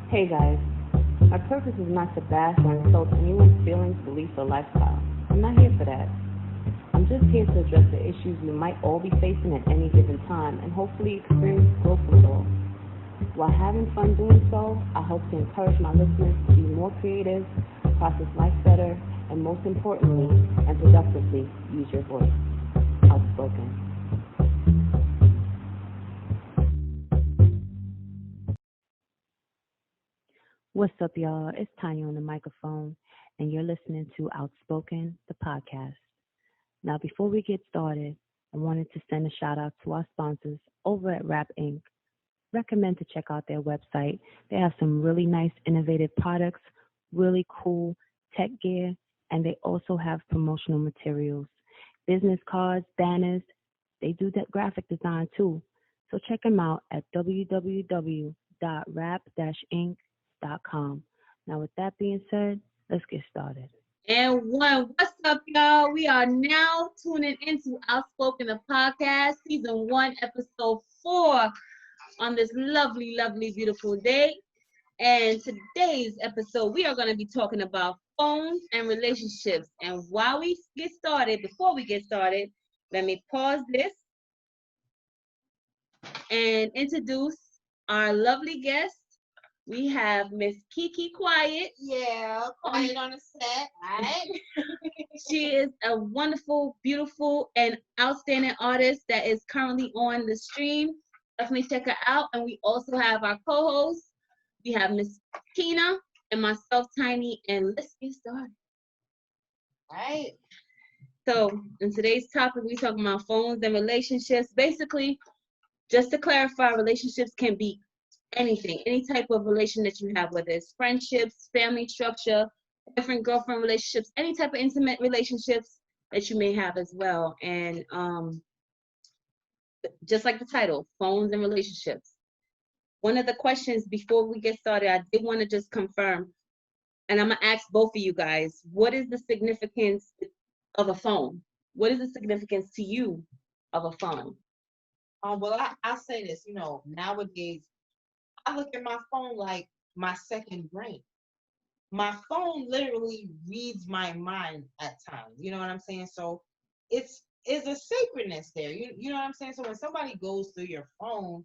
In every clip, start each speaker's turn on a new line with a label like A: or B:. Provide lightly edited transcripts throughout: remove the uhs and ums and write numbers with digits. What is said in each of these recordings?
A: Hey guys, my purpose is not to bash or insult anyone's feelings, beliefs, or lifestyle. I'm not here for that. I'm just here to address the issues we might all be facing at any given time and hopefully experience growth with all. While having fun doing so, I hope to encourage my listeners to be more creative, process life better, and most importantly and productively, use your voice. Outspoken. What's up, y'all? It's Tanya on the microphone, and you're listening to Outspoken, the podcast. Now, before we get started, I wanted to send a shout out to our sponsors over at Rap Inc. Recommend to check out their website. They have some really nice, innovative products, really cool tech gear, and they also have promotional materials, business cards, banners. They do that graphic design too. So check them out at www.rap-inc.com. Now, with that being said, let's get started.
B: And what's up, y'all? We are now tuning into Outspoken, the podcast, season 1, episode 4, on this lovely, lovely, beautiful day. And today's episode, we are going to be talking about phones and relationships. And before we get started, let me pause this and introduce our lovely guest. We have Miss Kiki Quiet.
C: Yeah, Quiet on the set, right?
B: She is a wonderful, beautiful, and outstanding artist that is currently on the stream. Definitely check her out. And we also have our co-hosts. We have Miss Tina and myself, Tiny, and let's get started.
C: Right.
B: So, in today's topic, we're talking about phones and relationships. Basically, just to clarify, relationships can be anything, any type of relation that you have, whether it's friendships, family structure, boyfriend, girlfriend relationships, any type of intimate relationships that you may have as well. And just like the title, phones and relationships. One of the questions before we get started, I did want to just confirm, and I'm going to ask both of you guys, what is the significance of a phone? What is the significance to you of a phone?
C: Well, I'll say this, nowadays, I look at my phone like my second brain. My phone literally reads my mind at times. You know what I'm saying? So it's a sacredness there. You know what I'm saying? So when somebody goes through your phone,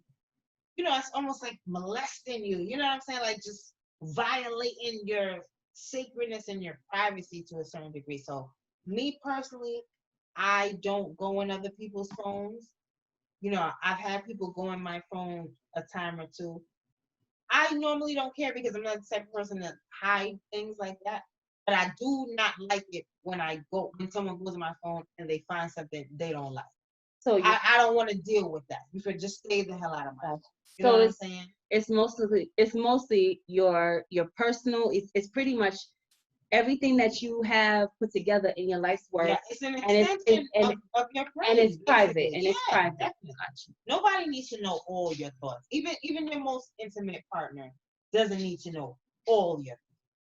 C: it's almost like molesting you. You know what I'm saying? Like just violating your sacredness and your privacy to a certain degree. So me personally, I don't go in other people's phones. I've had people go in my phone a time or two. I normally don't care because I'm not the type of person to hide things like that. But I do not like it when someone goes in my phone and they find something they don't like. So I don't want to deal with that. You should just stay the hell out of my phone. You know what I'm saying?
B: It's mostly your personal. It's pretty much everything that you have put together in your life's work.
C: Yeah, it's an extension of your brain.
B: And it's private. And it's private.
C: Definitely. Nobody needs to know all your thoughts. Even your most intimate partner doesn't need to know all your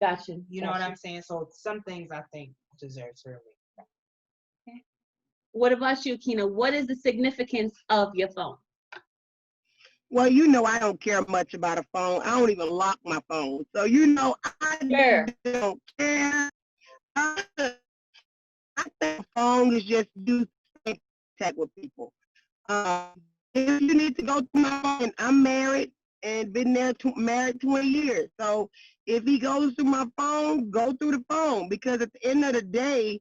C: thoughts.
B: Gotcha.
C: You know what I'm saying? So some things I think deserve to remain.
B: Okay. What about you, Kina? What is the significance of your phone?
D: Well, I don't care much about a phone. I don't even lock my phone. So, I don't care. I think a phone is just used to contact with people. If you need to go to my phone, I'm married and been married 20 years. So if he goes through my phone, go through the phone. Because at the end of the day,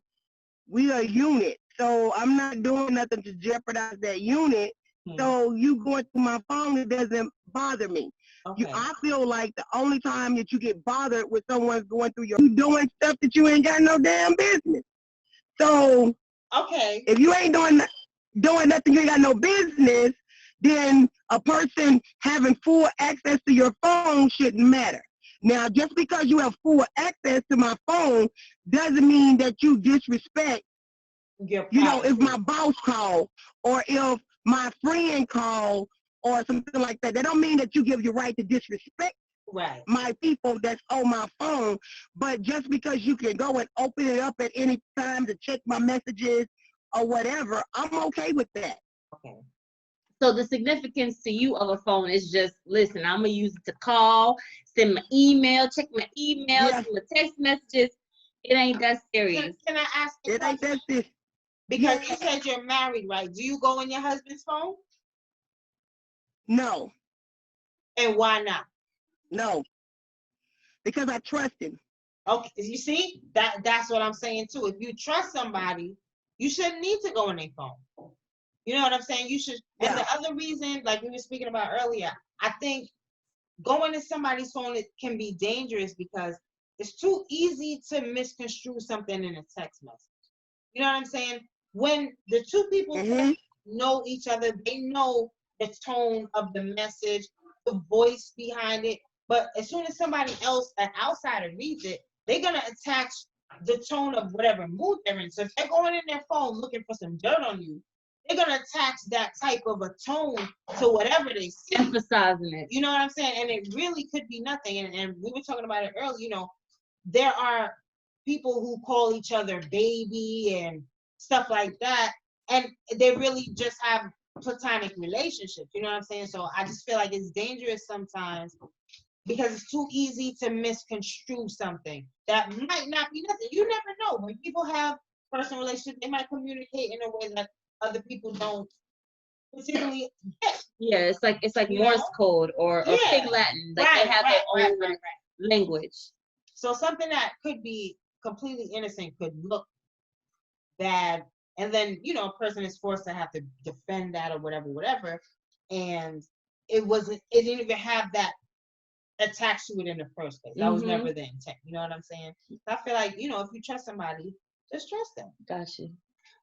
D: we are a unit. So I'm not doing nothing to jeopardize that unit. So you going through my phone, it doesn't bother me.
C: Okay.
D: I feel like the only time that you get bothered with someone's going through you doing stuff that you ain't got no damn business. So
C: okay,
D: if you ain't doing nothing, you ain't got no business, then a person having full access to your phone shouldn't matter. Now, just because you have full access to my phone doesn't mean that you disrespect. If my boss call or if my friend call or something like that, that don't mean that you give your right to disrespect my people that's on my phone. But just because you can go and open it up at any time to check my messages or whatever, I'm okay with that.
C: Okay.
B: So the significance to you of a phone is just, listen, I'm gonna use it to call, send my email, check my email, send my text messages. It ain't that serious.
C: Can I ask you?
D: It ain't that serious.
C: Because you said you're married, right? Do you go in your husband's phone?
D: No.
C: And why not?
D: No. Because I trust him.
C: Okay, you see, that's what I'm saying too. If you trust somebody, you shouldn't need to go in their phone. You know what I'm saying? You should. And the other reason, like we were speaking about earlier, I think going to somebody's phone, it can be dangerous because it's too easy to misconstrue something in a text message. You know what I'm saying? When the two people know each other, they know the tone of the message, the voice behind it. But as soon as somebody else, an outsider, reads it, they're going to attach the tone of whatever mood they're in. So if they're going in their phone looking for some dirt on you, they're going to attach that type of a tone to whatever they see.
B: Emphasizing it.
C: You know what I'm saying? And it really could be nothing. And we were talking about it earlier. You know, there are people who call each other baby and stuff like that. And they really just have platonic relationships. You know what I'm saying? So I just feel like it's dangerous sometimes because it's too easy to misconstrue something that might not be nothing. You never know. When people have personal relationships, they might communicate in a way that other people don't particularly get.
B: Yeah, it's like Morse code or Pig Latin. Like they have their own language.
C: So something that could be completely innocent could look bad, and then a person is forced to have to defend that or whatever, and it didn't even have that attached to it in the first place. That was never the intent. You know what I'm saying? So I feel like, if you trust somebody, just trust them.
B: Gotcha.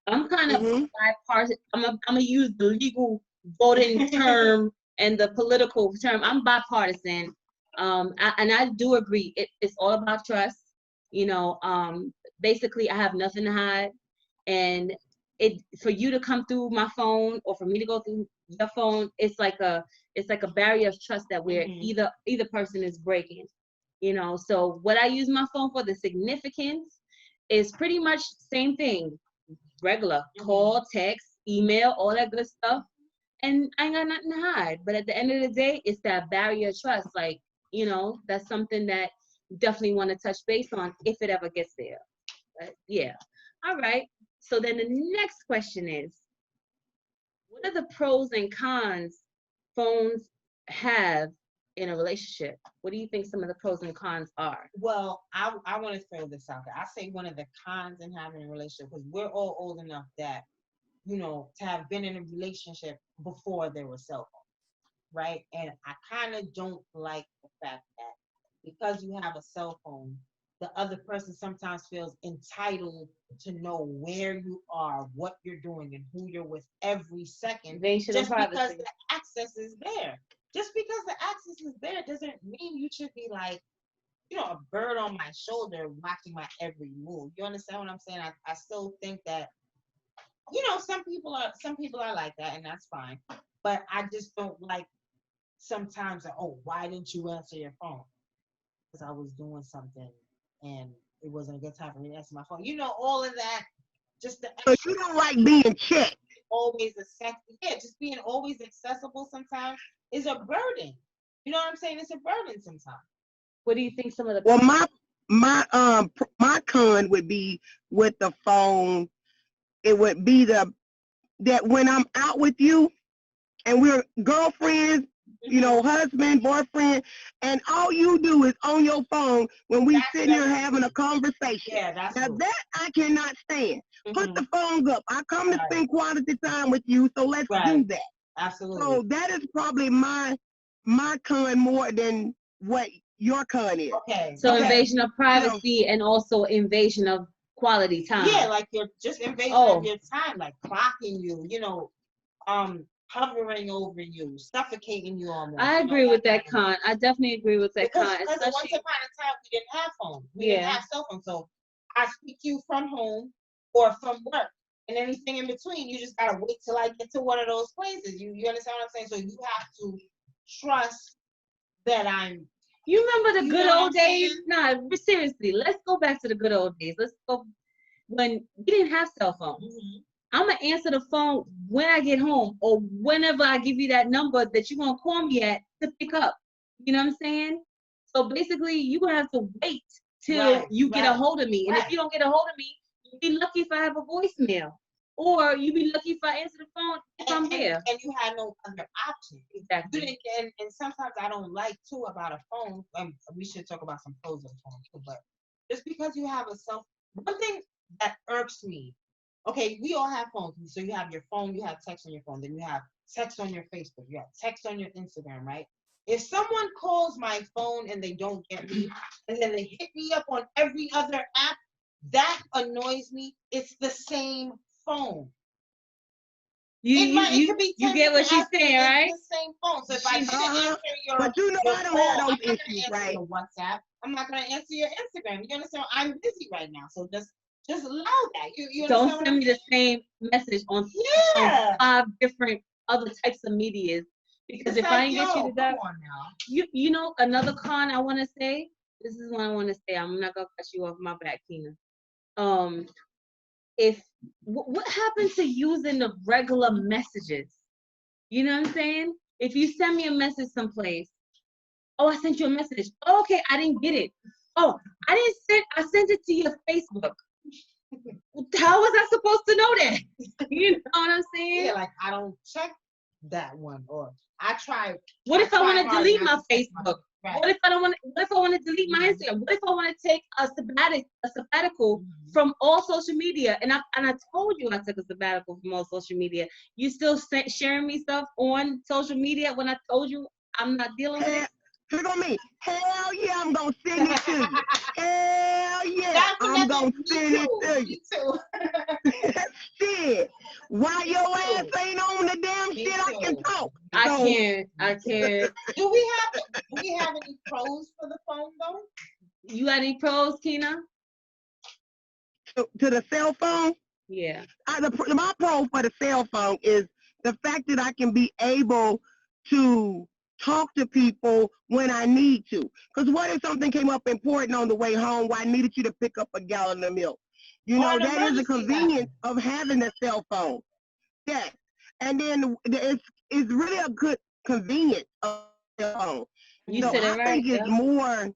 B: I'm kind of bipartisan. I'm gonna use the legal voting term and the political term. I'm bipartisan. And I do agree. It's all about trust. Basically, I have nothing to hide, and for you to come through my phone or for me to go through your phone, it's like a barrier of trust that we're either person is breaking. So what I use my phone for, the significance, is pretty much same thing. Regular call, text, email, all that good stuff, and I ain't got nothing to hide. But at the end of the day, it's that barrier of trust. Like, that's something that you definitely want to touch base on if it ever gets there. But yeah. All right. So then the next question is, what are the pros and cons phones have in a relationship? What do you think some of the pros and cons are?
C: Well, I want to throw this out there. I say one of the cons in having a relationship, because we're all old enough that, to have been in a relationship before there were cell phones, right? And I kind of don't like the fact that because you have a cell phone, the other person sometimes feels entitled to know where you are, what you're doing, and who you're with every second, just because the access is there. Just because the access is there doesn't mean you should be like, a bird on my shoulder watching my every move. You understand what I'm saying? I still think that, some people are like that, and that's fine. But I just don't like sometimes, why didn't you answer your phone? Because I was doing something and it wasn't a good time for me to answer my phone. All of that. Just the
D: extra. So you don't like being checked.
C: Always just being always accessible sometimes is a burden. You know what I'm saying? It's a burden sometimes.
B: What do you think some of the...
D: Well, my con would be with the phone. It would be that when I'm out with you and we're girlfriends, husband, boyfriend, and all you do is on your phone when we sit here having a conversation.
C: Yeah, that's
D: now that I cannot stand. Put the phones up. I come to spend quality time with you, so let's do that.
C: Absolutely.
D: So that is probably my con more than what your con is.
C: Okay.
B: So invasion of privacy and also invasion of quality time.
C: Yeah, like you're just invasion of your time, like clocking you, hovering over you, suffocating you almost.
B: I agree with that con. I definitely agree with that con.
C: Because once upon a time, we didn't have phones. We didn't have cell phones. So I speak to you from home or from work. And anything in between, you just got to wait till I get to one of those places. You understand what I'm saying? So you have to trust that I'm...
B: You remember the good old days? Nah, seriously, let's go back to the good old days. Let's go when we didn't have cell phones. I'm gonna answer the phone when I get home or whenever I give you that number that you're gonna call me at to pick up. You know what I'm saying? So basically, you're gonna have to wait till you get a hold of me. And if you don't get a hold of me, you'd be lucky if I have a voicemail, or you'd be lucky if I answer the phone if I'm there.
C: And you had no other option.
B: Exactly.
C: And sometimes I don't like too about a phone. We should talk about some pros of the phone too. But just because you have one thing that irks me. Okay, we all have phones. So you have your phone, you have text on your phone, then you have text on your Facebook, you have text on your Instagram, right? If someone calls my phone and they don't get me, and then they hit me up on every other app, that annoys me. It's the same phone. It could be
B: you get what she's saying, right?
C: It's the same phone. So if I didn't answer your
D: but you know I don't have those issues, right?
C: Your WhatsApp. I'm not gonna answer your Instagram. You understand? I'm busy right now, so just allow that. You
B: don't send me the same message on 5 different other types of medias, because if I ain't get you to that, you know, another con I want to say. This is what I want to say. I'm not gonna cut you off my back, Tina. If what happened to using the regular messages? You know what I'm saying? If you send me a message someplace, oh, I sent you a message. Oh, okay, I didn't get it. Oh, I sent it to your Facebook. How was I supposed to know that? You know what I'm saying?
C: Yeah, like I don't check that one, or I try.
B: What if I want to delete my Facebook? Right. What if I want to delete my Instagram? What if I want to take a sabbatical from all social media? And I told you I took a sabbatical from all social media. You still sharing me stuff on social media when I told you I'm not dealing with it?
D: Look on me. Hell yeah, I'm gonna send it to you. Hell yeah, I'm gonna send it to you. Shit. Why your ass ain't on the damn shit? I can talk.
B: I can't.
C: Do we have any pros for the phone though?
B: You got any pros, Kina?
D: To the cell phone?
B: Yeah.
D: My pro for the cell phone is the fact that I can be able to talk to people when I need to. Because what if something came up important on the way home where I needed you to pick up a gallon of milk? You know, that is the convenience of having a cell phone. Yes. And then it's really a good convenience of the cell phone.
B: You
D: so
B: said it
D: I think it's more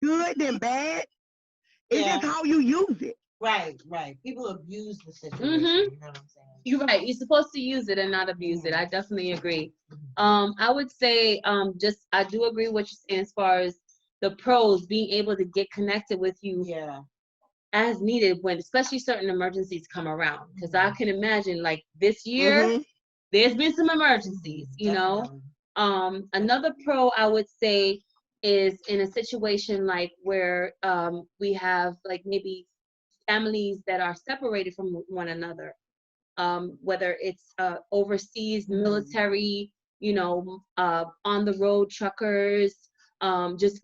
D: good than bad. It's just how you use it.
C: Right. People abuse the situation. You know what I'm saying?
B: You're right. You're supposed to use it and not abuse it. I definitely agree. I would say I do agree with what you're saying as far as the pros, being able to get connected with you as needed when especially certain emergencies come around. Because I can imagine like this year, there's been some emergencies, you know. Another pro I would say is in a situation like where we have like maybe families that are separated from one another, whether it's overseas military, you know, on the road truckers, just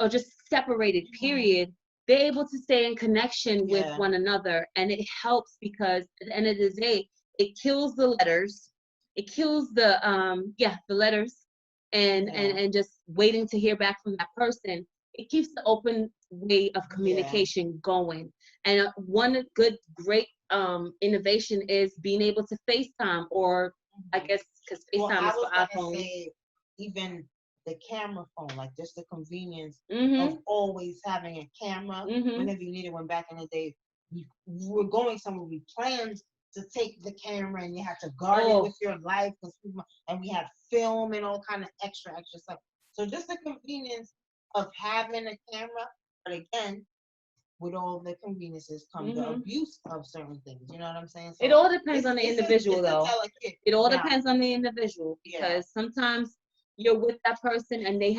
B: separated, period. They're able to stay in connection with one another, and it helps because at the end of the day, it kills the letters. It kills the letters and just waiting to hear back from that person. It keeps the open way of communication going. And one great innovation is being able to FaceTime, or I guess because FaceTime is for iPhone.
C: Even the camera phone, like just the convenience of always having a camera whenever you need it. When back in the day, we were going somewhere, we planned to take the camera and you had to guard it with your life, and we had film and all kind of extra stuff. So just the convenience of having a camera, but again, with all the conveniences come the abuse of certain things. You know what I'm saying? So
B: it all depends on the individual, though. It all depends on the individual, because sometimes you're with that person and they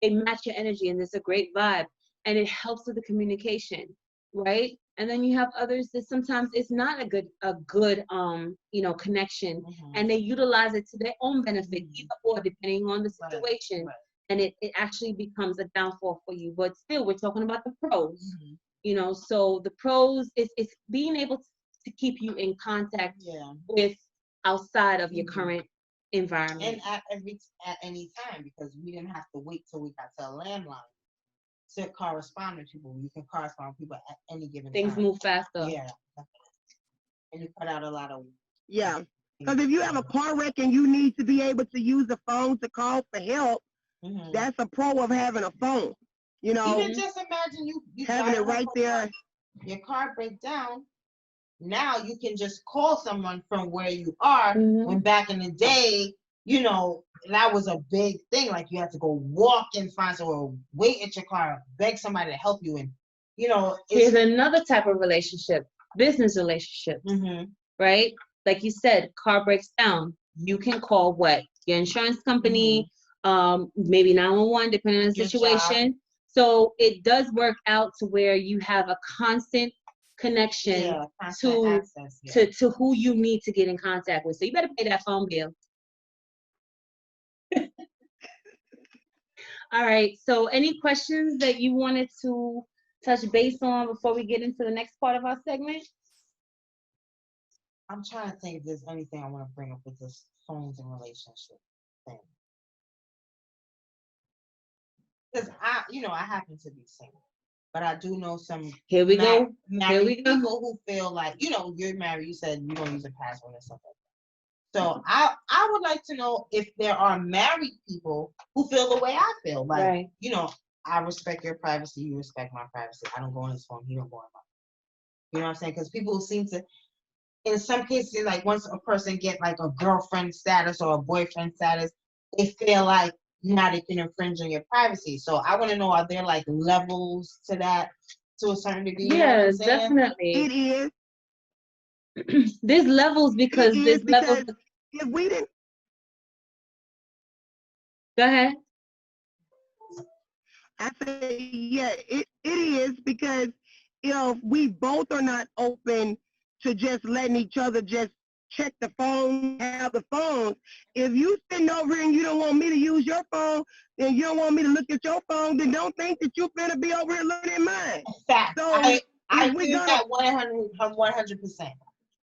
B: match your energy and there's a great vibe and it helps with the communication, right? And then you have others that sometimes it's not a good connection, and they utilize it to their own benefit, either or, depending on the situation. And it actually becomes a downfall for you. But still, we're talking about the pros, you know. So the pros is being able to keep you in contact with outside of your current environment.
C: And at any time, because we didn't have to wait till we got to a landline to correspond with people. You can correspond with people at any given time.
B: Things move faster.
C: Yeah. And you cut out a lot of.
D: Yeah. Because if you have a car wreck and you need to be able to use a phone to call for help, that's a pro of having a phone. You know,
C: even just imagine you
D: having it right there.
C: Your car breaks down. Now you can just call someone from where you are. When back in the day, you know, that was a big thing. Like you had to go walk and find someone, wait at your car, beg somebody to help you. And, you know,
B: here's another type of relationship, business relationships, right? Like you said, car breaks down. You can call what? Your insurance company, maybe 911, depending on the situation. Job. So it does work out to where you have a constant connection to who you need to get in contact with. So you better pay that phone bill. All right. So any questions that you wanted to touch base on before we get into the next part of our segment?
C: I'm trying to think if there's anything I want to bring up with this phones and relationship thing. Because I happen to be single, but I do know some married people who feel like, you're married, you said you don't use a password or something. So I would like to know if there are married people who feel the way I feel. Like, I respect your privacy, you respect my privacy. I don't go on his phone, he don't go on mine. You know what I'm saying? Because people seem to, in some cases, like once a person get like a girlfriend status or a boyfriend status, they feel like now they can infringe on your privacy. So I want to know, are there like levels to that to a certain degree?
B: Yeah, definitely.
D: It is.
B: There's levels because there's levels.
D: If we didn't.
B: Go ahead.
D: I say, yeah, it is because we both are not open to just letting each other just check the phone, have the phone. If you sitting over here and you don't want me to use your phone, then you don't want me to look at your phone, then don't think that you're going to be over here looking at mine.
C: Fact.
D: So
C: I agree with that 100%.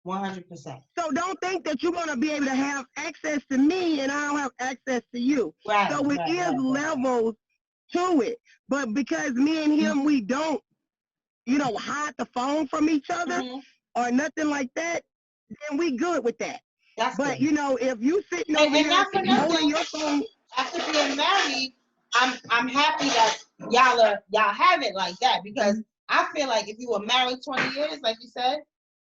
C: 100%.
D: So don't think that you're going to be able to have access to me and I don't have access to you.
C: Right.
D: So it is levels to it. But because me and him, we don't, hide the phone from each other or nothing like that, then we good with that.
C: That's
D: but
C: good.
D: If you sitting over here holding your phone,
C: after being married, I'm happy that y'all have it like that, because I feel like if you were married 20 years, like you said,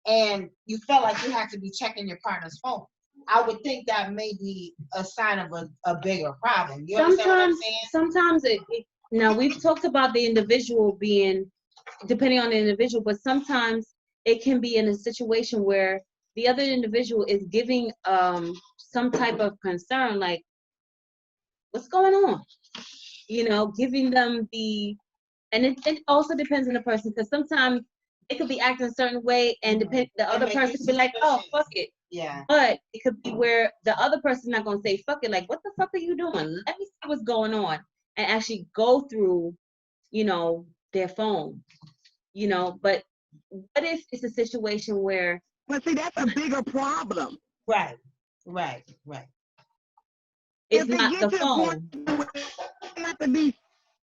C: and you felt like you had to be checking your partner's phone, I would think that may be a sign of a bigger problem. You understand what I'm saying?
B: Sometimes now we've talked about the individual being, depending on the individual, but sometimes it can be in a situation where the other individual is giving some type of concern, like, what's going on? Giving them and it also depends on the person, because sometimes it could be acting a certain way and the other person could be like, oh, fuck it.
C: Yeah.
B: But it could be where the other person's not going to say fuck it, like, what the fuck are you doing? Let me see what's going on, and actually go through, their phone, but what if it's a situation where...
D: But see, that's a bigger problem.
C: Right.
B: It's not the phone.
D: It has to be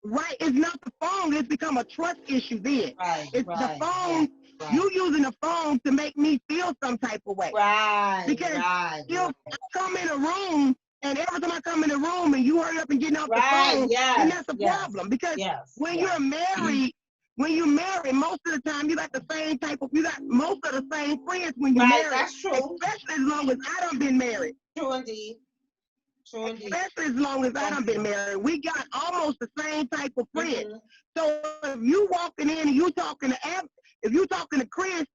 D: right. It's not the phone. It's become a trust issue then. It's the phone. Right. You using the phone to make me feel some type of way.
C: Right.
D: Because I come in a room, and every time I come in the room and you hurry up and getting off the phone, then that's a problem. Because when you're married, most of the time you got most of the same friends when you're married.
C: That's true.
D: Especially as long as I done been married.
C: True indeed.
D: Especially as long as I done been married. We got almost the same type of friends. So if you walking in and you talking to Chris,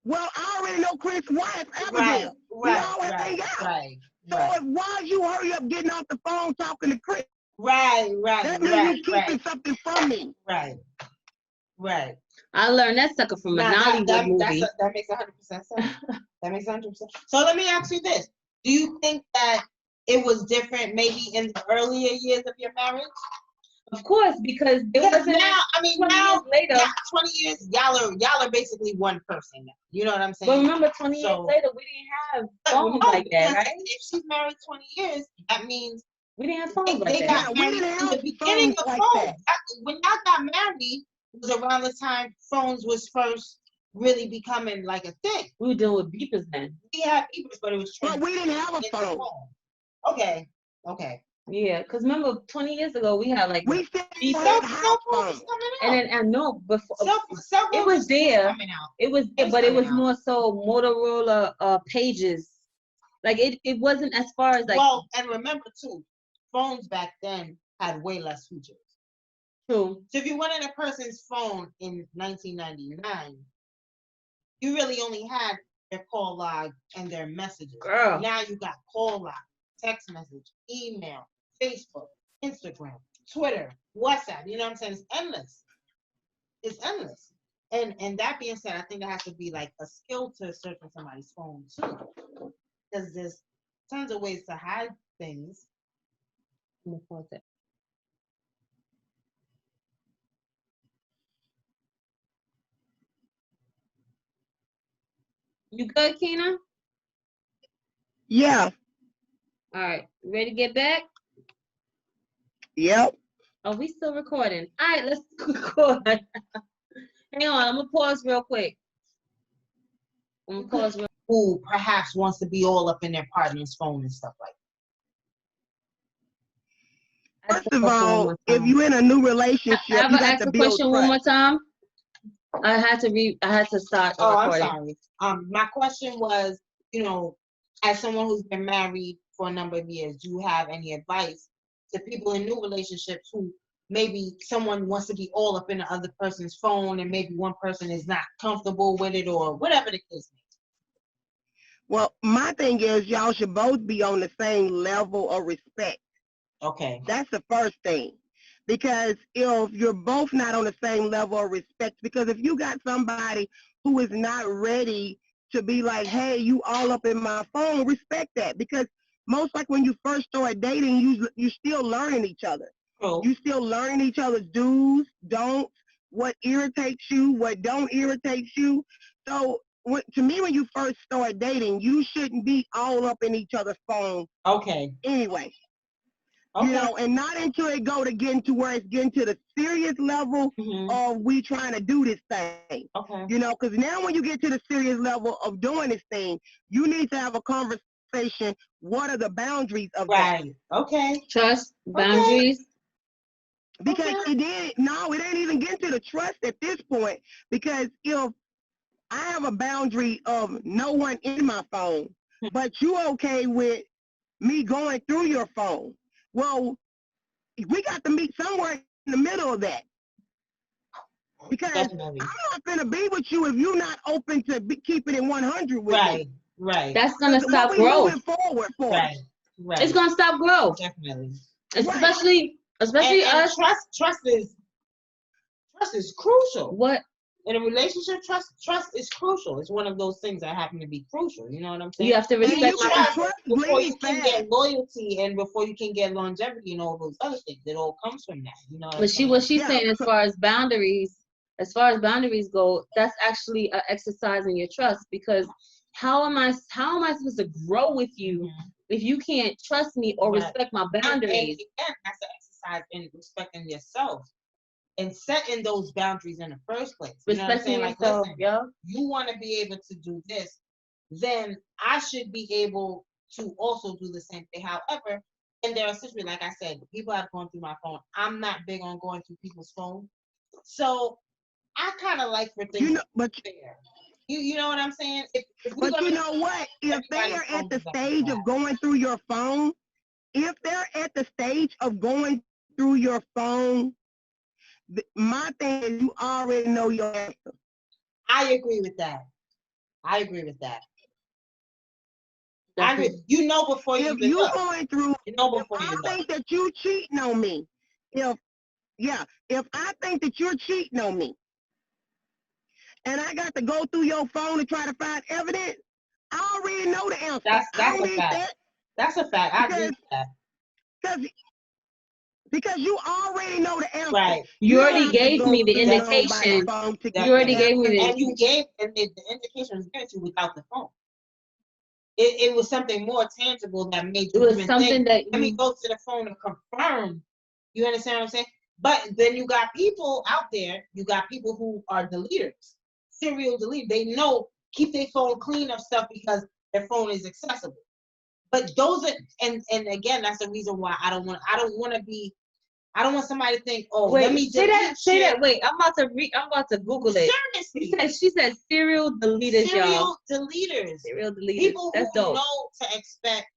D: well, I already know Chris' wife, Abigail. We always hang out. So why you hurry up getting off the phone talking to Chris? That means you keeping something from me.
C: Right.
B: I learned that sucker from a Nollywood movie.
C: That makes 100% sense. That makes 100%. So let me ask you this. Do you think that it was different maybe in the earlier years of your marriage?
B: Of course, because
C: now, 20 years later, 20 years, y'all are basically one person now. You know what I'm saying?
B: But remember, 20 years later, we didn't have phones like that, right?
C: If she's married 20 years, that means
B: we didn't have phones like that.
C: Got married in the beginning of phones. When y'all got married, it was around the time phones was first really becoming like a thing.
B: We were dealing with beepers then.
C: We had beepers, but it was
D: But we didn't have a phone.
C: Okay.
B: Yeah, because remember 20 years ago we had like
D: We still
B: beepers.
D: had
C: Cell
D: house
C: phones
D: phones.
C: was coming out.
B: And then I know before
C: Cell
B: it
C: phones
B: was there.
C: coming out.
B: It was there, but it was more so Motorola pages. Like it wasn't as far as like.
C: Well, and remember too, phones back then had way less features.
B: True.
C: So if you went in a person's phone in 1999, you really only had their call log and their messages.
B: Girl.
C: Now you got call log, text message, email, Facebook, Instagram, Twitter, WhatsApp. You know what I'm saying? It's endless. It's endless. And that being said, I think there has to be like a skill to searching somebody's phone too, because there's tons of ways to hide things.
B: Let me pause it. You good, Keena?
D: Yeah.
B: All right. Ready to get back?
D: Yep.
B: Oh, we still recording. All right, let's record. Hang on, I'm gonna pause real quick.
C: Who perhaps wants to be all up in their partner's phone and stuff like that.
D: First of all, if you're in a new relationship, you got to build
B: question one more time. I had to start.
C: I'm sorry. My question was, you know, as someone who's been married for a number of years, do you have any advice to people in new relationships who maybe someone wants to be all up in the other person's phone and maybe one person is not comfortable with it or whatever the case may be?
D: Well, my thing is y'all should both be on the same level of respect.
C: Okay.
D: That's the first thing. Because if you're both not on the same level of respect, because if you got somebody who is not ready to be like, hey, you all up in my phone, respect that. Because most like when you first start dating, you're still learning each other.
C: Oh.
D: You still learning each other's do's, don'ts, what irritates you, what don't irritate you. So to me, when you first start dating, you shouldn't be all up in each other's phone.
C: Okay.
D: Anyway.
C: Okay.
D: You know, and not until it go to getting to where it's getting to the serious level of we trying to do this thing.
C: Okay.
D: You know, because now when you get to the serious level of doing this thing, you need to have a conversation. What are the boundaries of that?
C: Right. Okay.
B: Trust, boundaries.
D: Because it ain't even getting to the trust at this point. Because if I have a boundary of no one in my phone, but you okay with me going through your phone, well, we got to meet somewhere in the middle of that. Because
C: Definitely.
D: I'm not going to be with you if you're not open to keeping it 100 with me.
C: Right.
B: That's going to stop growth.
D: Moving forward for
C: right.
B: It's going to stop growth.
C: Definitely.
B: Especially us.
C: Trust is crucial.
B: What?
C: In a relationship, trust is crucial. It's one of those things that happen to be crucial. You know what I'm saying?
B: You have to respect
C: trust before you can get loyalty and before you can get longevity and all those other things. It all comes from that. You know.
B: But what she's saying as far as boundaries go, that's actually an exercise in your trust, because how am I supposed to grow with you if you can't trust me or respect my boundaries?
C: And again, that's an exercise in respecting yourself. And setting those boundaries in the first place. You know what I'm saying? Like, listen, you want to be able to do this, then I should be able to also do the same thing. However, and there are situations, like I said, people have gone through my phone. I'm not big on going through people's phone. So I kind of like for things to be fair. You know what I'm saying?
D: But you know what? If they're at the stage of going through your phone, my thing is you already know your answer.
C: I agree with that. I agree. You know before you even know.
D: Going through,
C: you know before you know.
D: I think that you cheating on me. If I think that you're cheating on me, and I got to go through your phone to try to find evidence, I already know the answer.
C: That's a fact. That's a fact. I agree with that.
D: Because you already know the answer.
C: Right.
B: You already gave me the indication. You already gave me the
C: indication. And the indication was given to you without the phone. It was something more tangible that made you even think, let me go to the phone and confirm. You understand what I'm saying? But then you got people out there, you got people who are deleters. serial delete. They know keep their phone clean of stuff because their phone is accessible. But those are and again, that's the reason why I don't want somebody to think, oh,
B: wait,
C: let me
B: say that. Wait, I'm about to Google it.
C: Seriously.
B: She said serial deleters, y'all.
C: Deleters.
B: Serial deleters.
C: People
B: That's
C: who
B: dope.
C: know to expect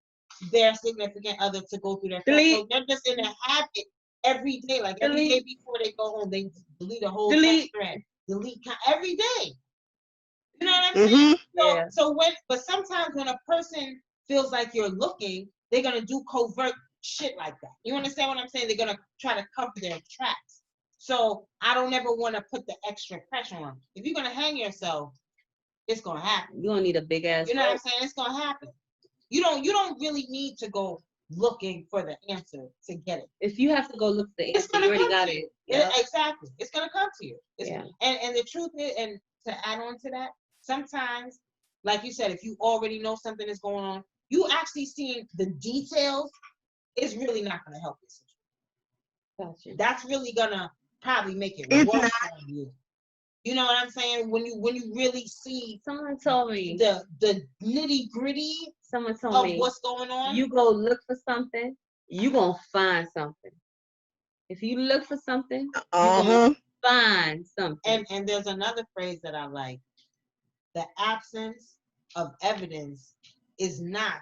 C: their significant other to go through their
B: Delete.
C: phone. So they're just in a habit every day. Like every day before they go home, they delete a whole text thread. Delete every day. You know what I'm saying? So but sometimes when a person feels like you're looking, they're gonna do covert shit like that. You understand what I'm saying? They're gonna try to cover their tracks. So I don't ever want to put the extra pressure on. If you're gonna hang yourself, it's gonna happen.
B: You don't need a big ass.
C: You know what I'm saying? It's gonna happen. You don't really need to go looking for the answer to get it.
B: If you have to go look for the answer, you already got it.
C: Yeah. Exactly. It's gonna come to you.
B: Yeah.
C: And the truth is, and to add on to that, sometimes, like you said, if you already know something is going on, you actually seeing the details is really not gonna help you.
B: Gotcha.
C: That's really gonna probably make it worse for you. You know what I'm saying? When you really see,
B: someone told me
C: the nitty gritty.
B: Someone told me
C: what's going on.
B: You go look for something, you gonna find something. If you look for something, you gonna find something.
C: And there's another phrase that I like: the absence of evidence is not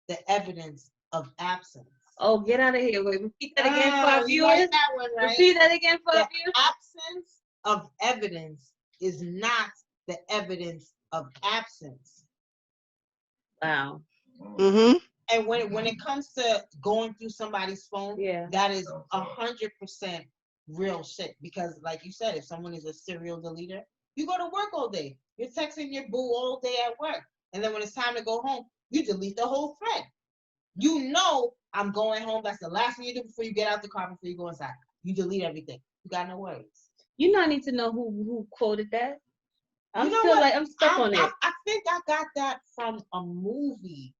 C: the evidence of absence.
B: Oh, get out of here! Wait, repeat that again for our viewers.
C: Like that one, right?
B: Repeat that again for our viewers.
C: Absence of evidence is not the evidence of absence.
B: Wow.
D: Mm-hmm.
C: And when it comes to going through somebody's phone, that is 100% real shit. Because like you said, if someone is a serial deleter, you go to work all day. You're texting your boo all day at work. And then when it's time to go home, you delete the whole thread. You know I'm going home. That's the last thing you do before you get out the car, before you go inside. You delete everything. You got no worries.
B: You not need to know who quoted that. I'm stuck on it.
C: I think I got that from a movie,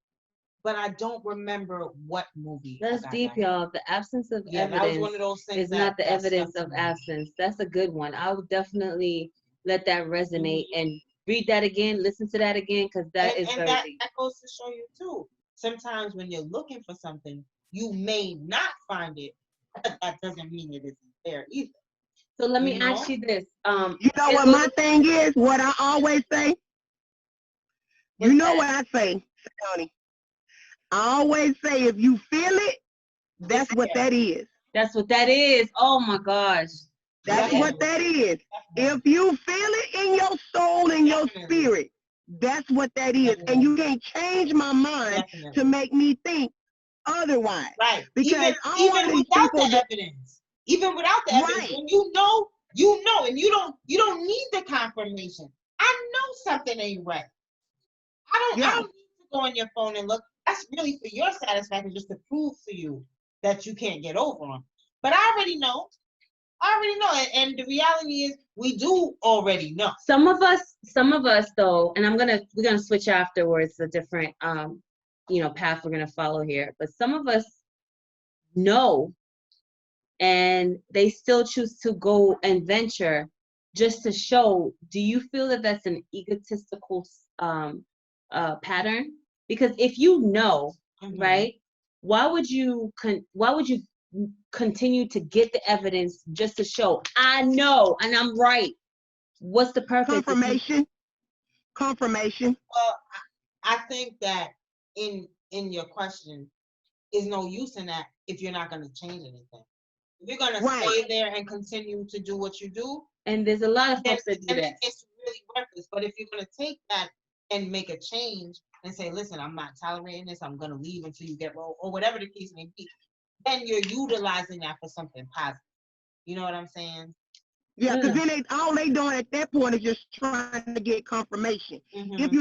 C: but I don't remember what movie.
B: That's deep, y'all. The absence of evidence
C: that was one of those things
B: is not the evidence of absence. That's a good one. I would definitely let that resonate and read that again, listen to that again, because that is very deep.
C: That goes to show you too. Sometimes when you're looking for something, you may not find it, but that doesn't mean it isn't there either.
B: So let me ask you this.
D: You know what my thing is? What I always say? You know what I say, Tony? I always say, if you feel it, that's what that is.
B: That's what that is. Oh my gosh.
D: That's what that is. If you feel it in your soul and your spirit, that's what that is. And you can't change my mind to make me think otherwise.
C: Right.
D: Because
C: even without the evidence. Even without the evidence, when you know, and you don't need the confirmation. I know something ain't right. I don't need to go on your phone and look. That's really for your satisfaction, just to prove to you that you can't get over them. But I already know. And the reality is, we do already know.
B: Some of us though, and we're gonna switch afterwards, a different path we're gonna follow here. But some of us know, and they still choose to go and venture just to show. Do you feel that that's an egotistical pattern? Because if you know, right, why would you continue to get the evidence just to show I know and I'm right? What's the purpose?
D: Confirmation.
C: Well, I think that in your question is no use in that if you're not going to change anything. If you're going to stay there and continue to do what you do,
B: and there's a lot of folks that do that.
C: It's really worthless. But if you're going to take that and make a change and say, listen, I'm not tolerating this, I'm going to leave until you get well, or whatever the case may be, then you're utilizing that for something positive. You know what I'm saying?
D: Yeah, because then all they doing at that point is just trying to get confirmation. If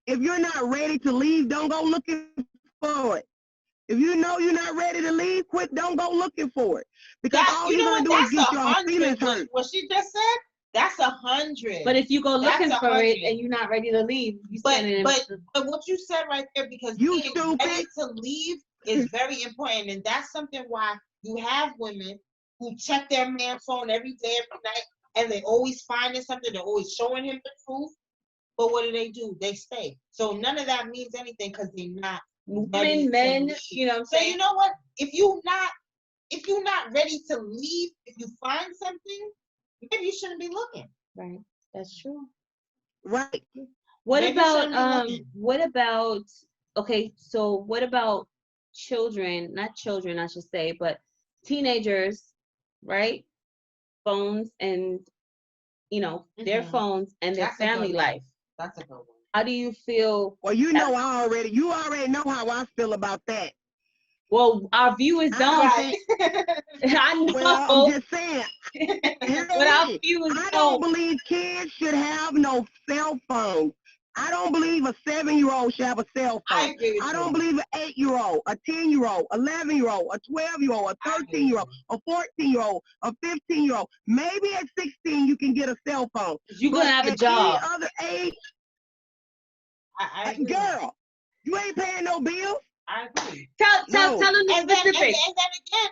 D: you're not ready to leave, don't go looking for it. If you know you're not ready to leave, don't go looking for it. Because all you're going to do is get your feelings hurt.
C: What she just said, that's 100.
B: But if you go looking for it and you're not ready to leave,
C: but what you said right there, because being ready to leave is very important. And that's something why you have women who check their man phone every day, every night, and they always finding something. They're always showing him the truth. But what do? They stay. So none of that means anything because they're not
B: women, men, you know what I'm saying?
C: So you know what? If you're not ready to leave, if you find something, maybe you shouldn't be looking.
B: Right. That's true.
D: Right.
B: What
C: Maybe
B: about okay, so what about children, not children I should say, but teenagers, right? Phones and their phones and their family life.
C: That's a good one.
B: How do you feel?
D: Well, you already know how I feel about that.
B: Well, our viewers don't.
C: Right.
B: I know.
D: Well, I'm just saying.
B: But our viewers
D: I don't believe kids should have no cell phones. I don't believe a 7-year-old should have a cell phone.
C: I agree with
D: I
C: you.
D: don't believe an 8-year-old, a 10-year-old, 11-year-old, a 12-year-old, a 13-year-old, a 14-year-old, a 15-year-old. Maybe at 16 you can get a cell phone.
B: You're gonna have a job.
D: Any other age,
C: I agree.
D: girl, you ain't paying no bills.
C: I agree.
B: Tell them the
C: And then
B: specifics.
C: again,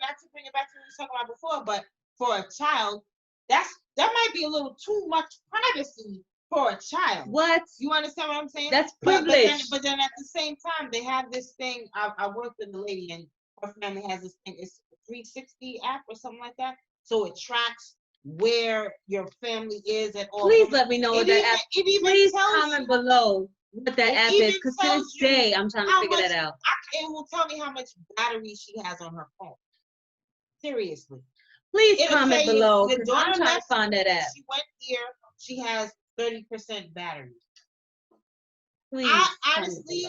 C: not to bring it back to what we were talking about before, but for a child, that might be a little too much privacy for a child.
B: What?
C: You understand what I'm saying?
B: That's privilege.
C: But then at the same time, they have this thing. I worked with a lady, and her family has this thing. It's a 360 app or something like that. So it tracks where your family is at all.
B: Please let me know what that app. Please comment below what that app is, because to this day I'm trying to figure that out.
C: It will tell me how much battery she has on her phone. Seriously.
B: Please comment below, because I'm trying to find that app.
C: She went here. She has 30% battery.
B: Please,
C: honestly,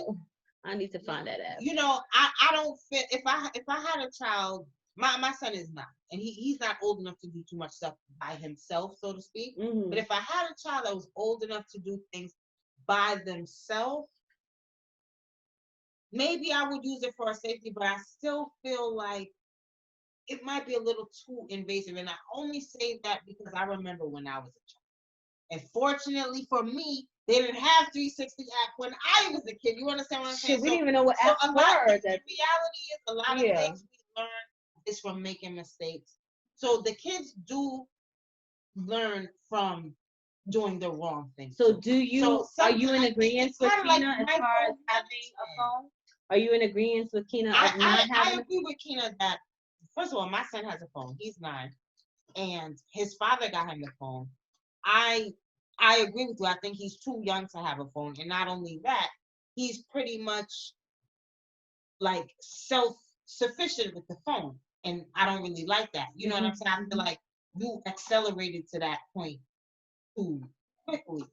B: I need to find that app.
C: You know, I don't fit. If I had a child, my son is not, and he's not old enough to do too much stuff by himself, so to speak.
B: Mm-hmm.
C: But if I had a child that was old enough to do things by themselves, maybe I would use it for safety. But I still feel like it might be a little too invasive, and I only say that because I remember when I was a child. And fortunately for me, they didn't have 360 app when I was a kid. You understand what I'm saying?
B: We didn't even know what apps were.
C: The reality is a lot of things we learn is from making mistakes. So the kids do learn from doing the wrong thing.
B: So are you in agreement with Kina as far as having a phone? Are you in agreement with Kina of not having?
C: I agree with Kina that, first of all, my son has a phone. He's 9. And his father got him the phone. I agree with you. I think he's too young to have a phone. And not only that, he's pretty much like self-sufficient with the phone. And I don't really like that. You know what I'm saying? I feel like you accelerated to that point too quickly.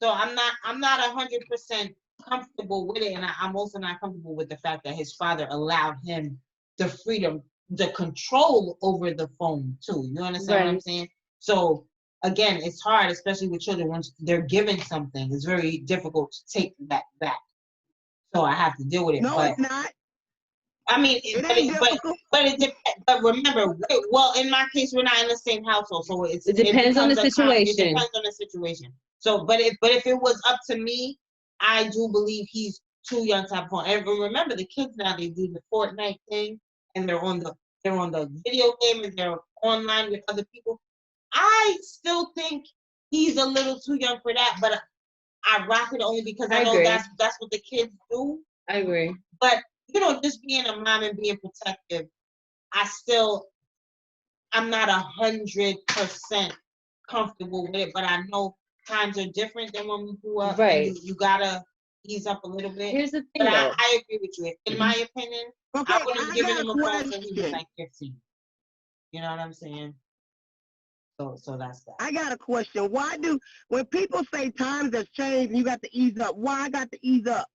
C: So I'm not 100% comfortable with it. And I'm also not comfortable with the fact that his father allowed him the freedom, the control over the phone too. You understand what I'm saying? So again, it's hard, especially with children, once they're given something. It's very difficult to take that back. So I have to deal with it.
D: No, it's not.
C: I mean, but remember, well, in my case, we're not in the same household, so it
B: depends on the situation.
C: It depends on the situation. So, but if it was up to me, I do believe he's too young to have a phone. And remember, the kids now, they do the Fortnite thing, and they're on the video game, and they're online with other people. I still think he's a little too young for that, but I rock it only because I know that's what the kids do.
B: I agree.
C: But just being a mom and being protective, I'm not 100% comfortable with it. But I know times are different than when we grew up.
B: Right.
C: You gotta ease up a little bit.
B: Here's the thing,
C: but I agree with you. In my opinion, I would have given him a phone when he was like 15. You know what I'm saying? So that's that.
D: I got a question. When people say times have changed and you got to ease up, why I got to ease up?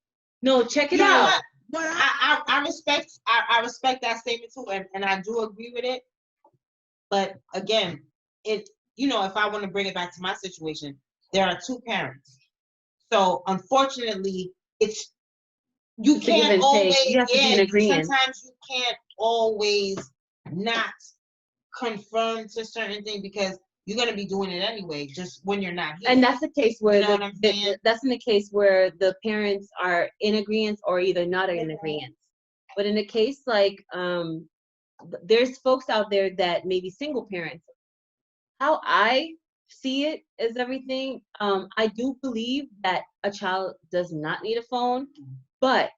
B: No, check it out.
C: But I respect that statement too, and I do agree with it. But again, if I want to bring it back to my situation, there are 2 parents. So unfortunately, you can't always.
B: You have to be in agreement.
C: Sometimes you can't always not confirm to certain things because you're gonna be doing it anyway, just when you're not here.
B: And that's the case where
C: that's
B: in the case where the parents are in agreement or either not in agreement. But in a case like there's folks out there that may be single parents. how I see it is everything. I do believe that a child does not need a phone, but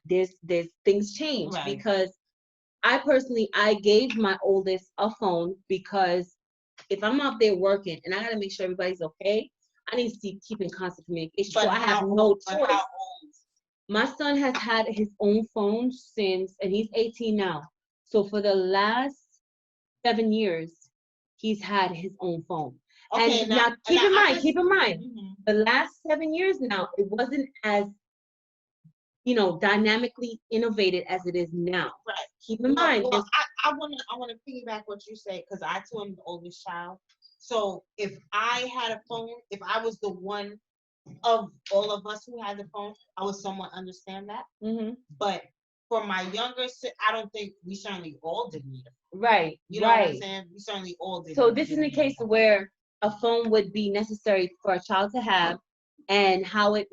B: there's things change
C: Right.
B: because I gave my oldest a phone because if I'm out there working and I gotta make sure everybody's okay, I need to keep in constant communication. So I have no choice. My son has had his own phone since, and he's 18 now. So for the last 7 years, he's had his own phone.
C: Okay,
B: and now keep in mind,
C: mm-hmm.
B: the last 7 years now, it wasn't as dynamically innovated as it is now.
C: Right.
B: Keep in mind.
C: Well, I wanna piggyback what you say because I too am the oldest child. So if I had a phone, if I was the one of all of us who had the phone, I would somewhat understand that.
B: Mm-hmm.
C: But for my younger sister, I don't think we certainly all did need it.
B: Right.
C: You know what I'm saying? We certainly all did.
B: So this is a case where a phone would be necessary for a child to have, and how it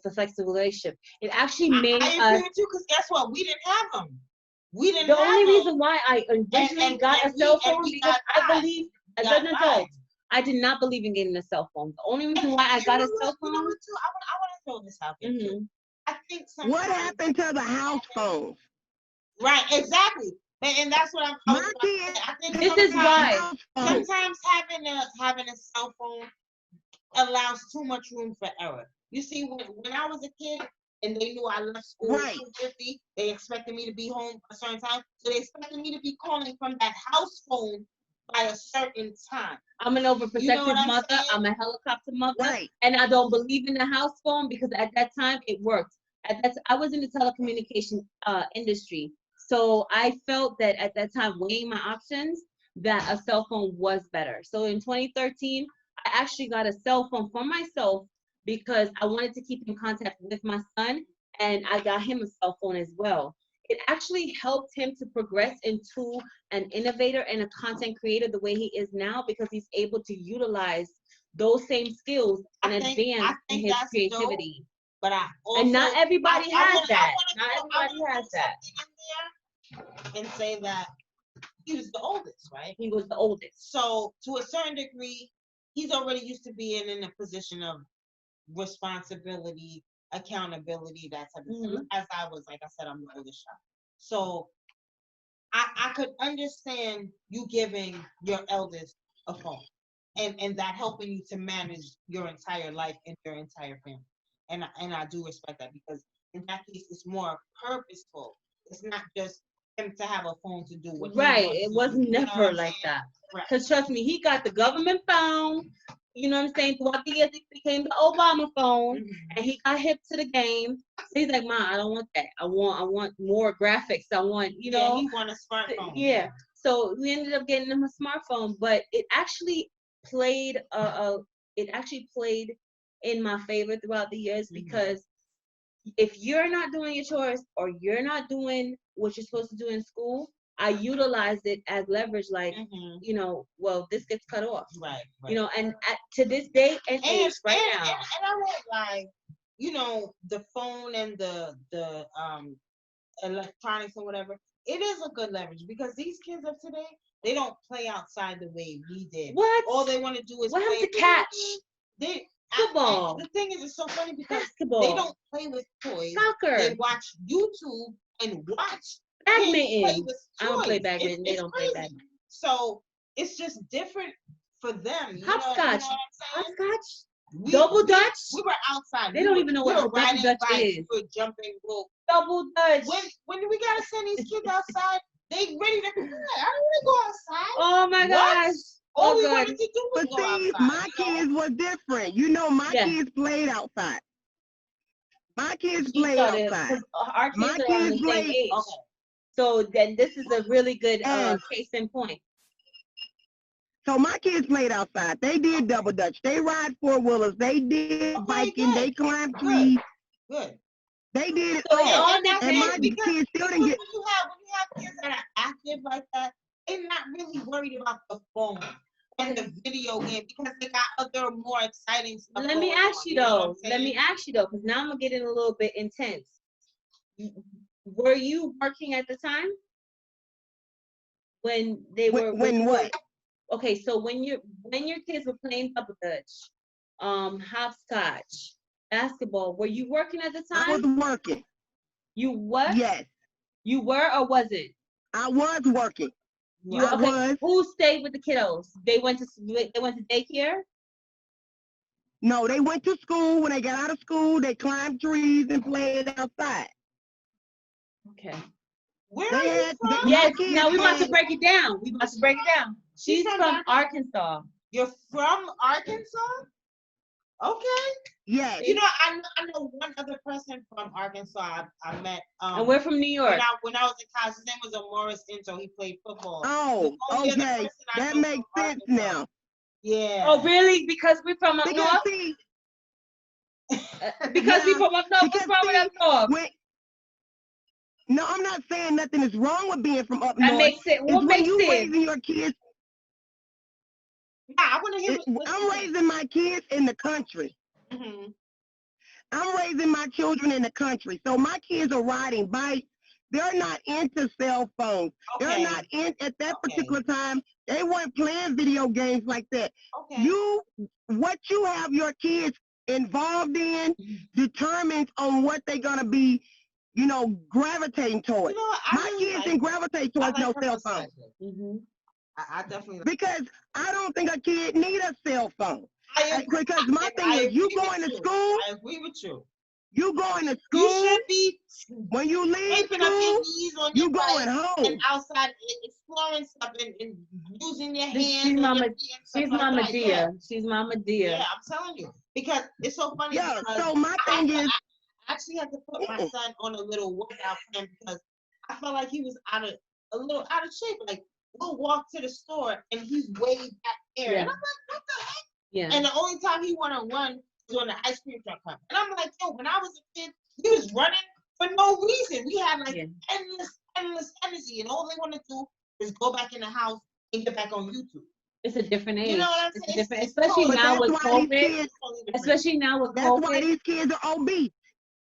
B: affects the relationship. It actually made us.
C: I agree with you because guess what? We didn't have them. We didn't.
B: The
C: have
B: only
C: them.
B: reason why I originally got a cell phone because I believe as an adult. I did not believe in getting a cell phone. The only reason why I got a cell phone.
C: I want to throw this out there.
B: Mm-hmm.
C: I think sometimes.
D: What happened to the house phones?
C: Right, exactly. And that's what I'm talking about. I think
B: this is why
C: sometimes having a cell phone allows too much room for error. You see, when I was a kid and they knew I left school at 2:50, they expected me to be home a certain time. So they expected me to be calling from that house phone by a certain time.
B: I'm an overprotective mother. I'm a helicopter mother. And I don't believe in the house phone because at that time it worked. I was in the telecommunication industry. So I felt that at that time, weighing my options, that a cell phone was better. So in 2013, I actually got a cell phone for myself because I wanted to keep in contact with my son, and I got him a cell phone as well. It actually helped him to progress into an innovator and a content creator the way he is now because he's able to utilize those same skills and advance in his creativity.
C: Dope, but
B: and not everybody has that. Not everybody has that.
C: And say that he was the oldest, right?
B: He was the oldest.
C: So to a certain degree, he's already used to being in a position of responsibility, accountability, that type of stuff. As I was, like I said, I'm the oldest child. So I could understand you giving your eldest a phone and that helping you to manage your entire life and your entire family. And I do respect that because in that case, it's more purposeful. It's not just him to have a phone to do what
B: it wasn't never like that. Because trust me, he got the government phone. You know what I'm saying? Throughout the years, it became the Obama phone, and he got hip to the game. So he's like, "Mom, I don't want that. I want more graphics. I want, you know."
C: Yeah, he want a smartphone.
B: Yeah. So we ended up getting him a smartphone, but it actually played in my favor throughout the years because if you're not doing your chores or you're not doing what you're supposed to do in school, I utilized it as leverage, like, well, this gets cut off. Right. And to this day and age right now.
C: And I won't lie, the phone and the electronics and whatever, it is a good leverage because these kids of today, they don't play outside the way we did.
B: What?
C: All they want to do is
B: play to catch. Football.
C: The thing is, it's so funny because
B: basketball.
C: They don't play with toys.
B: Soccer.
C: They watch YouTube and watch
B: badminton. I don't play badminton. They don't play badminton.
C: So it's just different for them.
B: Hopscotch. Hopscotch. Double Dutch.
C: We were outside.
B: They don't even know what double Dutch is.
C: We were jumping rope.
B: Double Dutch.
C: When we gotta send these kids outside, they ready to. I don't want to go outside.
B: Oh my gosh.
C: All we wanted to do was go outside.
D: My kids were different. My kids played outside. My kids played outside.
B: Our kids are on the same age. Okay. So then this is a really good case in point.
D: So my kids played outside. They did double dutch. They ride four-wheelers. They did biking. They climbed trees.
C: Good.
D: They did it
B: all.
D: And my kids still didn't get.
C: When you have kids that are active like that, they're not really worried about the phone and the video game because they got other more exciting stuff.
B: Let me ask you though, because now I'm gonna get in a little bit intense. Were you working at the time when they were?
D: When what?
B: okay, so when your kids were playing bubble dutch, hopscotch, basketball, were you working at the
D: I was
B: time?
D: working.
B: You what?
D: Yes,
B: You were or was it?
D: I was working.
B: You
D: I
B: okay?
D: was.
B: Who stayed with the kiddos? They went to daycare.
D: No, they went to school. When they got out of school, they climbed trees and played outside.
B: Okay.
C: Where
D: They
C: are you
D: had
C: from?
D: my
B: Yes.
D: kids
B: Now we about to
D: had,
B: break it down. We about to break it down. She's from Arkansas.
C: You're from Arkansas? Okay.
D: yes.
C: You know, I know one other person from Arkansas I met.
B: And we're from New York.
C: When I was in college, his name was Morris Into. He played football.
D: Oh, okay. That makes sense now.
C: Yeah.
B: Oh, really? Because we're from up
D: Because
B: north?
D: see,
B: Because we
D: yeah,
B: from up north. What's
D: because
B: wrong with
D: see,
B: up north?
D: no, I'm not saying nothing is wrong with being from up
B: That
D: north.
B: makes sense. What
D: It's when
B: makes
D: you
B: sense?
D: raising your kids.
C: Yeah, I want to hear what
D: I'm raising my kids in the country.
C: Mm-hmm.
D: I'm raising my children in the country. So my kids are riding bikes. They're not into cell phones.
C: Okay.
D: They're not in at that particular time. They weren't playing video games like that.
C: Okay.
D: What you have your kids involved in determines on what they're gonna be, gravitating towards.
C: You know,
D: My kids didn't gravitate towards no cell phone.
B: Mm-hmm.
C: I definitely
D: Because I don't think a kid need a cell phone. Because my thing
C: I
D: is, you
C: agree
D: going
C: with
D: to
C: you.
D: school.
C: I agree with you.
D: You going to
C: You
D: school.
C: should be
D: When you leave
C: scraping up your
D: school,
C: knees on
D: you
C: your
D: going
C: bike
D: home.
C: and outside exploring stuff and using your hands.
B: She's
C: and your
B: Mama.
C: feet and stuff
B: She's
C: like
B: Mama
C: that.
B: Dia.
C: Yeah.
B: She's Mama Dia.
C: Yeah, I'm telling you. Because it's so funny.
D: Yeah,
C: Because
D: so my thing is,
C: I actually had to put my son on a little workout plan because I felt like he was a little out of shape. Like we'll walk to the store and he's way back there.
B: Yeah.
C: And I'm like, what the heck?
B: Yeah.
C: And the only time he want to run is when the ice cream truck comes. And I'm like, yo, when I was a kid, he was running for no reason. We had like endless energy. And all they want to do is go back in the house and get back on YouTube.
B: It's a different age.
C: You know what I'm saying?
B: It's especially
C: totally,
B: now with COVID.
D: Kids,
B: Especially now with
D: that's
B: COVID.
D: why these kids are obese.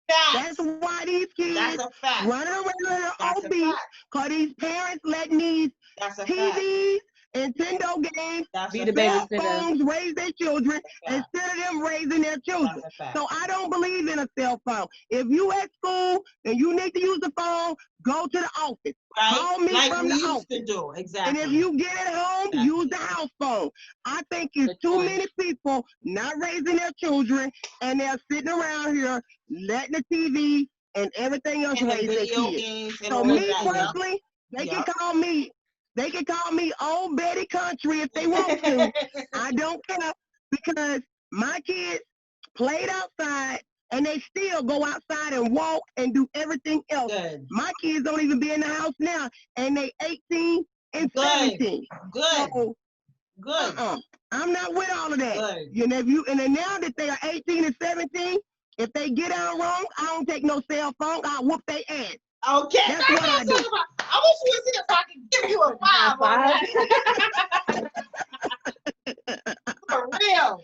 C: Facts.
D: That's why these kids
C: That's a fact.
D: running around
C: That's
D: obese because these parents letting these
C: That's a
D: TVs, Nintendo games,
B: Be the
D: cell
B: babysitter.
D: phones raise their children instead of them raising their children. So I don't believe in a cell phone. If you at school and you need to use the phone, go to the office.
C: Right?
D: Call me
C: like
D: from
C: we
D: the
C: used
D: office.
C: to do. Exactly.
D: And if you get at home, use the house phone. I think it's
B: Good
D: too
B: point.
D: many people not raising their children and they're sitting around here letting the TV and everything else
C: And the
D: raise their
C: video
D: kids.
C: games and
D: So
C: all
D: me
C: that.
D: personally, they can call me old Betty Country if they want to. I don't care because my kids played outside and they still go outside and walk and do everything else.
C: Good.
D: My kids don't even be in the house now and they 18 and
C: Good.
D: 17.
C: Good.
D: So,
C: Good.
D: I'm not with all of that.
C: Good.
D: You know, and then now that they are 18 and 17, if they get out wrong, I don't take no cell phone. I'll whoop their ass.
C: Okay.
D: That's what I do.
C: I wish you was here so I could give you a 5 on that. For real.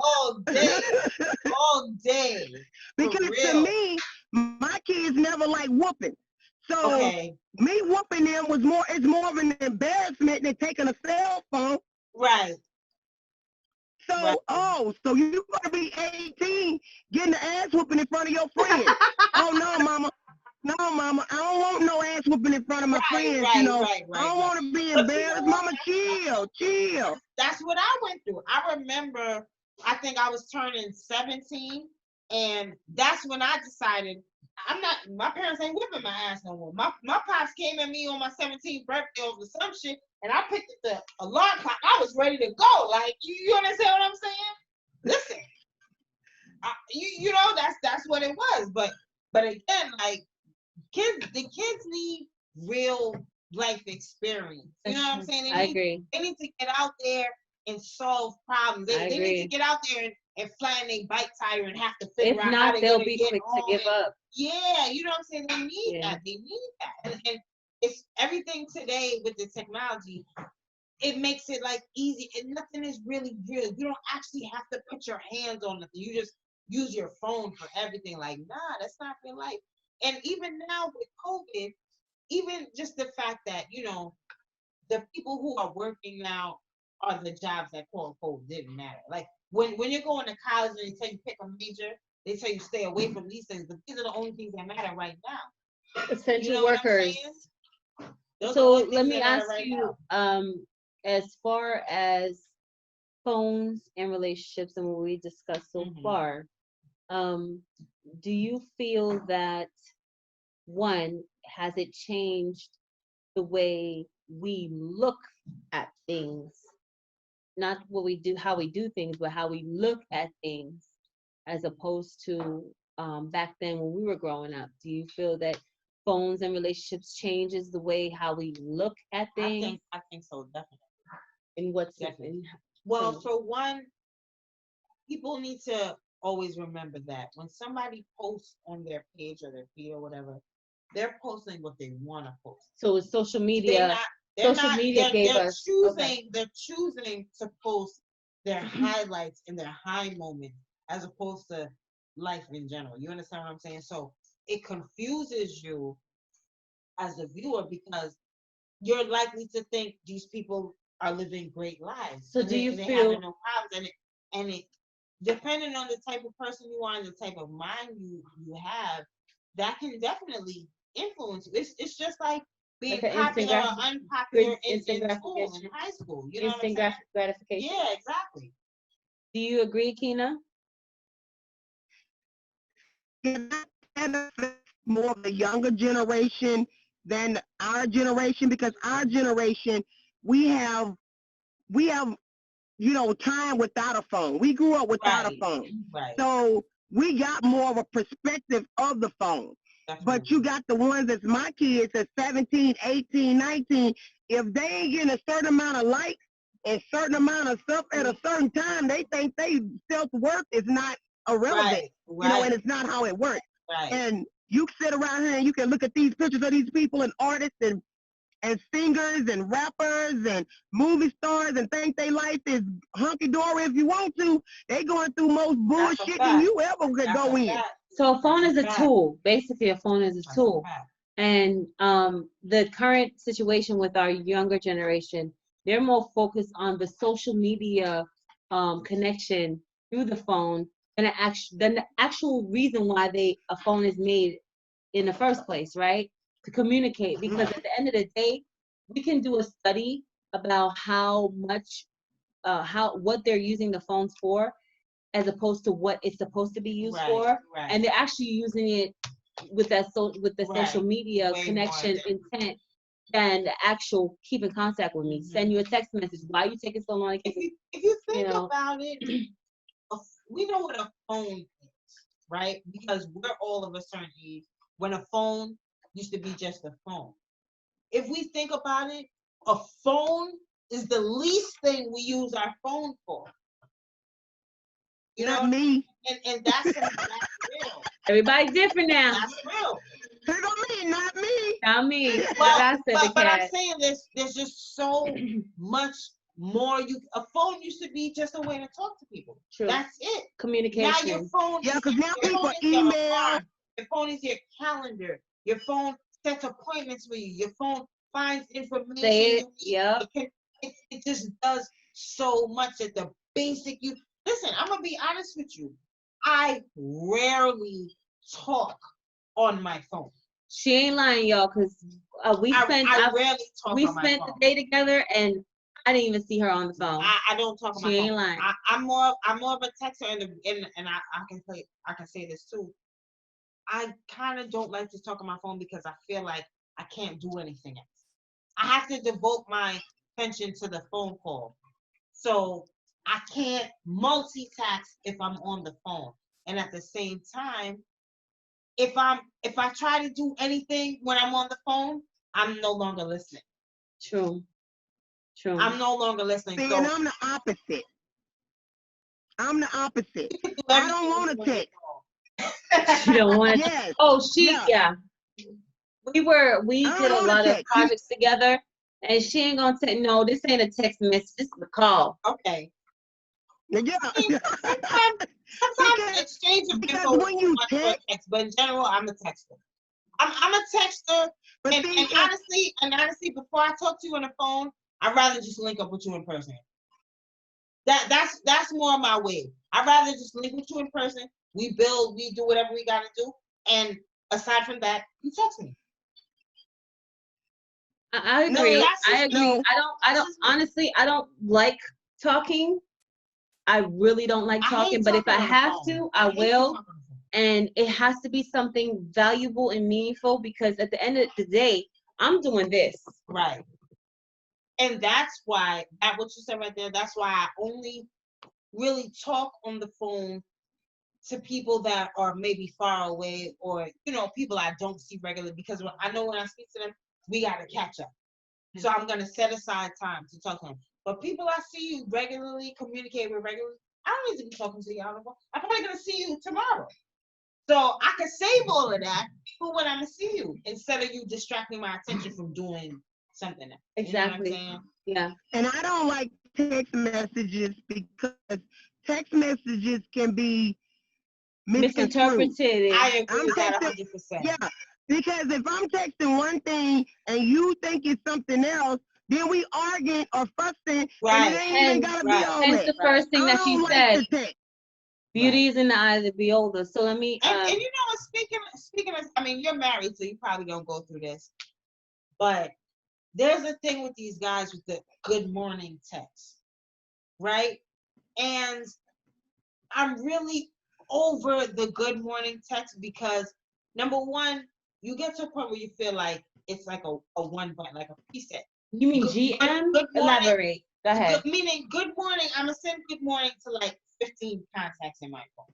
C: All day. All day.
D: Because to me, my kids never like whooping. So me whooping them was more of an embarrassment than taking a cell phone.
C: Right.
D: So, so you're gonna be 18 getting the ass whooping in front of your friends. Oh no, mama. No, mama, I don't want no ass whooping in front of my friends, I don't want to be embarrassed. Mama, chill.
C: That's what I went through. I remember, I think I was turning 17, and that's when I decided, my parents ain't whipping my ass no more. My pops came at me on my 17th birthday over some shit, and I picked up the alarm clock. I was ready to go. Like, you understand what I'm saying? Listen, you know, that's what it was. But again, like, the kids need real life experience. You know what I'm saying?
B: I agree.
C: They need to get out there and solve problems. They need to get out there and flatten their bike tire and have to figure out how
B: they'll be quick to give up.
C: Yeah, you know what I'm saying? They need that. They need that. And it's everything today with the technology. It makes it like easy, and nothing is really real. You don't actually have to put your hands on nothing. You just use your phone for everything. Like, nah, that's not real life. And even now with COVID, even just the fact that, you know, the people who are working now are the jobs that quote unquote didn't matter. Like when you're going to college and they tell you pick a major, they tell you stay away from these things, but these are the only things that matter right now.
B: Essential
C: You know
B: workers. So let me ask you, as far as phones and relationships and what we discussed so far, do you feel that, one, has it changed the way we look at things? Not what we do, how we do things, but how we look at things, as opposed to back then when we were growing up. Do you feel that phones and relationships changes the way how we look at things?
C: I think so, definitely.
B: And what's
C: definitely? Well, for one, people need to always remember that when somebody posts on their page or their feed or whatever, they're posting what they want to post.
B: So it's social media. They're
C: choosing to post their highlights and their high moments as opposed to life in general. You understand what I'm saying? So it confuses you as a viewer because you're likely to think these people are living great lives.
B: So do you feel
C: having no problems, and it depending on the type of person you are and the type of mind you have, that can definitely influence you. It's just like being like popular or unpopular in school, in high school. You know what I'm saying?
B: Gratification.
C: Yeah, exactly.
B: Do you agree, Keena?
D: Yeah, that more of the younger generation than our generation, because our generation, we have time without a phone. We grew up without a phone.
C: Right.
D: So we got more of a perspective of the phone. Definitely. But you got the ones that's my kids at 17, 18, 19. If they ain't getting a certain amount of likes and certain amount of stuff at a certain time, they think they self-worth is not irrelevant. Right. And it's not how it works.
C: Right.
D: And you sit around here and you can look at these pictures of these people and artists and singers and rappers and movie stars and think their life is hunky-dory if you want to. They going through most bullshit than you ever could go in.
B: So a phone is a tool. Basically, a phone is a tool. And the current situation with our younger generation, they're more focused on the social media connection through the phone than the actual reason why a phone is made in the first place, right? To communicate. Because at the end of the day, we can do a study about how much, what they're using the phones for, as opposed to what it's supposed to be used for, and they're actually using it with the social media connection intent than the actual keep in contact with me. Send you a text message. Why are you taking so long?
C: If you think about it, we know what a phone is, right? Because we're all of a certain age when a phone used to be just a phone. If we think about it, a phone is the least thing we use our phone for. You know,
D: not me.
C: And that's real.
B: Everybody different now.
C: That's real.
D: Not me.
B: Not me.
C: Well, but I'm saying there's just so much more. A phone used to be just a way to talk to people.
B: True.
C: That's it.
B: Communication.
C: Now your phone.
D: Yeah, because now people email.
C: Your phone is your calendar. Your phone sets appointments for you. Your phone finds information.
B: Say it. Yeah.
C: It just does so much at the basic. Listen, I'm gonna be honest with you. I rarely talk on my phone.
B: She ain't lying, y'all, because we spent the day together, and I didn't even see her on the phone.
C: I don't talk on my phone.
B: She ain't lying.
C: I'm more of a texter, and I can say this too. I kind of don't like to talk on my phone because I feel like I can't do anything else. I have to devote my attention to the phone call. So I can't multitask if I'm on the phone. And at the same time, if I try to do anything when I'm on the phone, I'm no longer listening.
B: True.
C: I'm no longer listening.
D: See, and I'm the opposite. I don't want to text.
B: She don't want to.
D: Yes.
B: Oh, yeah. We did a lot of projects together, and she ain't gonna say no. This ain't a text message. This is a call.
C: Okay.
D: Yeah.
C: Sometimes exchange of info
D: when you text,
C: but in general, I'm a texter. I'm a texter, and honestly, before I talk to you on the phone, I'd rather just link up with you in person. That's more my way. I'd rather just link with you in person. We build, we do whatever we gotta do, and aside from that, you text me.
B: I agree.
D: No,
B: I agree.
D: no.
B: I don't honestly, I don't like talking. I really don't like
C: I hate
B: talking, but if I
C: talking on the
B: have
C: phone.
B: to, I
C: hate
B: will.
C: talking on the phone.
B: And it has to be something valuable and meaningful, because at the end of the day, I'm doing this.
C: Right. And that's why, that what you said right there, that's why I only really talk on the phone to people that are maybe far away, or, you know, people I don't see regularly, because I know when I speak to them, we got to catch up. So I'm going to set aside time to talk to them. But people I see you regularly, communicate with regularly, I don't need to be talking to you on the phone. I'm probably going to see you tomorrow. So I can save all of that for when I'm going to see you, instead of you distracting my attention from doing something else.
B: Exactly.
C: You know what I'm saying?
B: Yeah.
D: And I don't like text messages because text messages can be misconstrued.
B: Misinterpreted.
C: I agree
D: I'm
C: with that
D: texting,
C: 100%.
D: yeah, because if I'm texting one thing and you think it's something else, then we arguing or fussing,
C: Right.
D: and it ain't even gotta be all
B: Hence
D: that.
B: the first thing
D: I
B: that
D: don't
B: you
D: like
B: said.
D: to text.
B: Beauty is in the eye of the beholder. So let me.
C: And you know what? Speaking of, I mean, you're married, so you probably don't go through this. But there's a thing with these guys with the good morning text, right? And I'm really over the good morning text, because number one, you get to a point where you feel like it's like a one button, like a preset.
B: You mean
C: Good
B: GM?
C: morning.
B: Elaborate. Go ahead.
C: Meaning good morning. I'm gonna send good morning to like 15 contacts in my phone.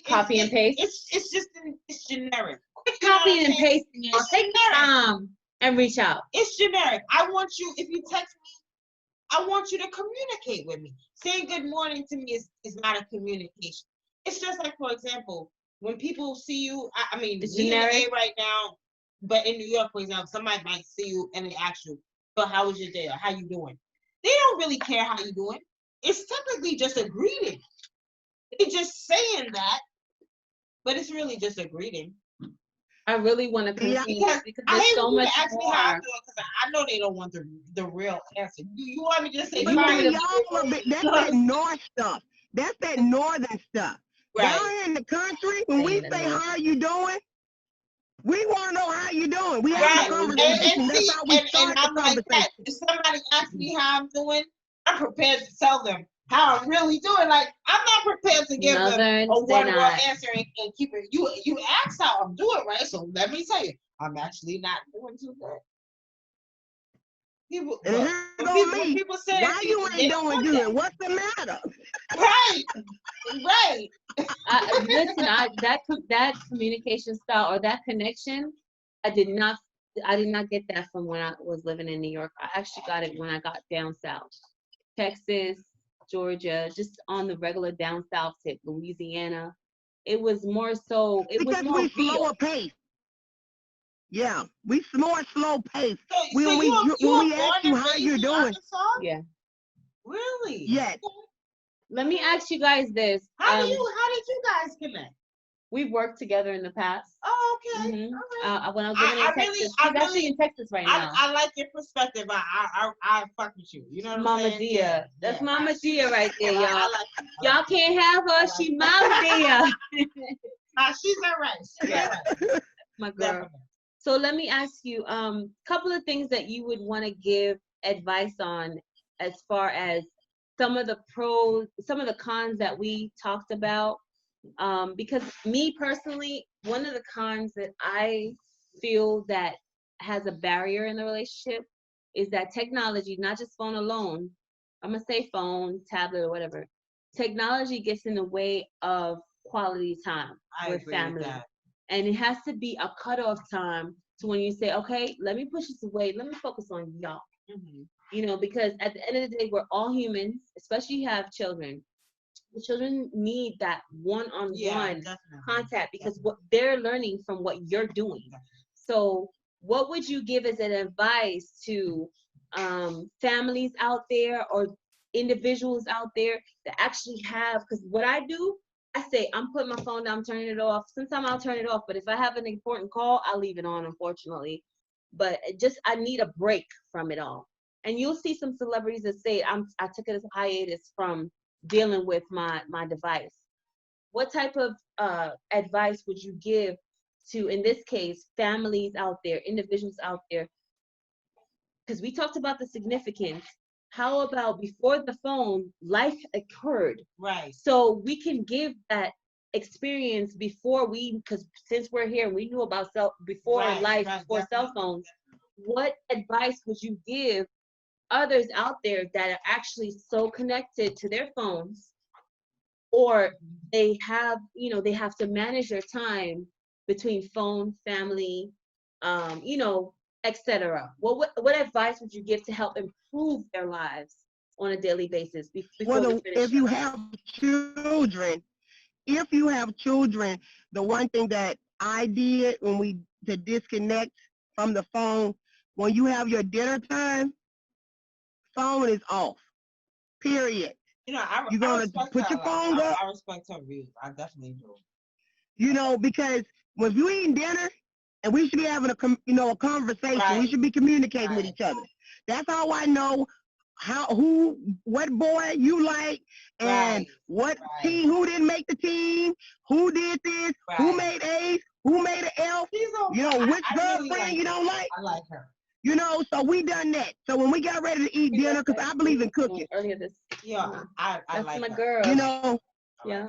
B: Copy and paste.
C: It's just it's generic.
B: Copy and pasting it.
C: It's
B: Take your
C: generic.
B: time and reach out.
C: It's generic. I want you, if you text me, I want you to communicate with me. Saying good morning to me is not a communication. It's just like, for example, when people see you, I mean,
B: It's
C: we in the
B: generic.
C: A right now, but in New York, for example, somebody might see you and they ask you, so how was your day? Or how you doing? They don't really care how you doing. It's technically just a greeting. They just saying that, but it's really just a greeting.
B: I really want to continue because
C: I
B: there's
C: hate
B: so
C: when
B: much
C: people ask me
B: more.
C: how I'm doing, because I know they don't want the real answer. You want me to just say
D: But
B: want me
D: see,
B: to-
D: y'all, that's that north stuff. That's that northern stuff.
C: Right.
D: Down here in the country, when we say how you doing, we want to know how you doing. We have
C: Right.
D: a conversation.
C: And
D: That's
C: see,
D: how we start
C: and I'm
D: the
C: like
D: conversation.
C: that. If somebody asks me how I'm doing, I'm prepared to tell them how I'm really doing. Like, I'm not prepared to give them a one-word answer and keep it. You asked how I'm doing, right? So let me tell you, I'm actually not doing too good. People,
D: And
C: look, when people say
D: why you ain't doing good?
C: That.
D: What's the matter?
C: Right. Right.
B: Listen, that communication style or that connection, I did not get that from when I was living in New York. I actually got it when I got down south, Texas, Georgia, just on the regular down south tip, Louisiana. It was more so. It
D: because
B: was more
D: we
B: real.
D: slower pace. Yeah, we more slow pace.
C: So
D: When we ask you how you're doing,
C: Arkansas?
B: Yeah.
C: Really?
D: yes.
B: Let me ask you guys this.
C: How did you guys connect?
B: We've worked together in the past.
C: Oh, okay.
B: Mm-hmm.
C: All right.
B: When I was living in Texas, she's actually in Texas right now.
C: I like your perspective. I fuck with you. You know what I'm saying?
B: Mama Dia.
C: Yeah.
B: That's Mama Dia right there, y'all.
C: I like
B: Y'all can't have her. She Mama Dia.
C: she's all right. She's all right.
B: My girl.
C: Definitely.
B: So let me ask you, couple of things that you would want to give advice on as far as some of the pros, some of the cons that we talked about. Because me personally, one of the cons that I feel that has a barrier in the relationship is that technology, not just phone alone, I'm gonna say phone, tablet, or whatever, technology gets in the way of quality time with family. And it has to be a cutoff time to when you say, okay, let me push this away, let me focus on y'all. Mm-hmm. You know, because at the end of the day, we're all humans, especially you have children. The children need that one-on-one contact because what they're learning from what you're doing. So what would you give as an advice to families out there or individuals out there that actually have, because what I do, I say, I'm putting my phone down, I'm turning it off. Sometimes I'll turn it off, but if I have an important call, I'll leave it on, unfortunately. But I need a break from it all. And you'll see some celebrities that say, I took it as a hiatus from dealing with my device. What type of advice would you give to, in this case, families out there, individuals out there? Because we talked about the significance. How about before the phone, life occurred?
C: Right.
B: So we can give that experience before because since we're here, we knew about before cell phones. What advice would you give others out there that are actually so connected to their phones, or they have to manage their time between phone, family, etc. What advice would you give to help improve their lives on a daily basis?
D: If you have children, the one thing that I did to disconnect from the phone, when you have your dinner time, phone is off. Period.
C: You know,
D: you're gonna put your phone up.
C: I respect her views. I definitely do.
D: You know, because when you eating dinner, and we should be having a conversation.
C: Right.
D: We should be communicating with each other. That's how I know what boy you like, and what team, who didn't make the team, who did this, who made A's, who made an F. Which girlfriend really you don't like.
C: I like her.
D: So we done that. So when we got ready to eat dinner, because I believe in cooking.
B: Earlier this.
C: Yeah, I like
B: my
C: her.
B: girl. Yeah.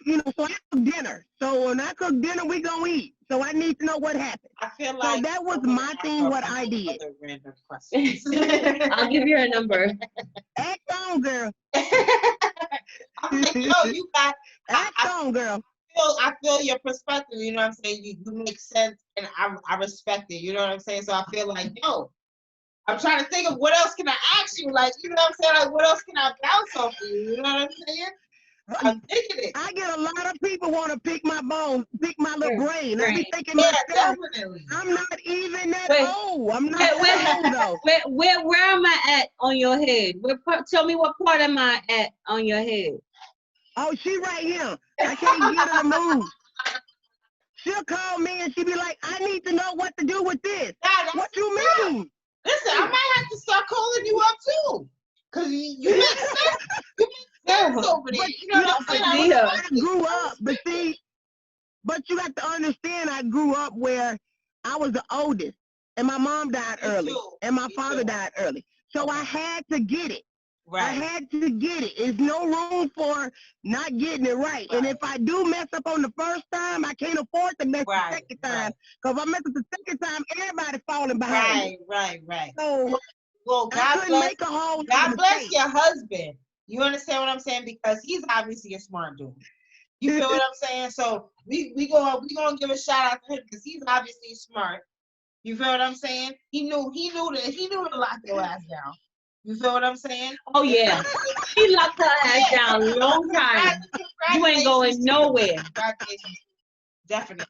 D: So I cook dinner. So when I cook dinner, we gonna eat. So I need to know what happened.
C: I feel like
D: so that was my thing. What I did.
C: Random questions.
B: I'll give you her number.
D: Act on, girl.
C: I'm like, yo, you got.
D: Act on, girl.
C: I feel your perspective. You know what I'm saying? You make sense, and I respect it. You know what I'm saying? So I feel like, yo, I'm trying to think of what else can I ask you. Like, you know what I'm saying? Like, what else can I bounce off you? You know what I'm saying? I'm thinking it.
D: I get a lot of people want to pick my bones, pick my little brain. I be thinking
C: yeah,
D: myself,
C: definitely.
D: I'm not even that old. I'm not that old though.
B: Where am I at on your head? Tell me what part am I at on your head?
D: Oh, she right here. I can't get her to move. She'll call me and she'll be like, I need to know what to do with this. What you mean?
C: Listen, I might have to start calling you up too. Because you make sense. You make sense over there. You know what I'm saying?
D: I grew up, but you got to understand, I grew up where I was the oldest. And my mom died early. And my father died early. So I had to get it. Right. I had to get it. There's no room for not getting it right. And if I do mess up on the first time, I can't afford to mess the second time. Because if I mess up the second time, everybody's falling behind.
C: Right.
D: So,
C: well, God bless your husband. You understand what I'm saying? Because he's obviously a smart dude. You feel what I'm saying? So we gonna give a shout out to him because he's obviously smart. You feel what I'm saying? He knew to lock your ass down. You feel what I'm saying?
B: Oh yeah. He locked her ass down a long time. You ain't going nowhere.
C: Congratulations. Definitely.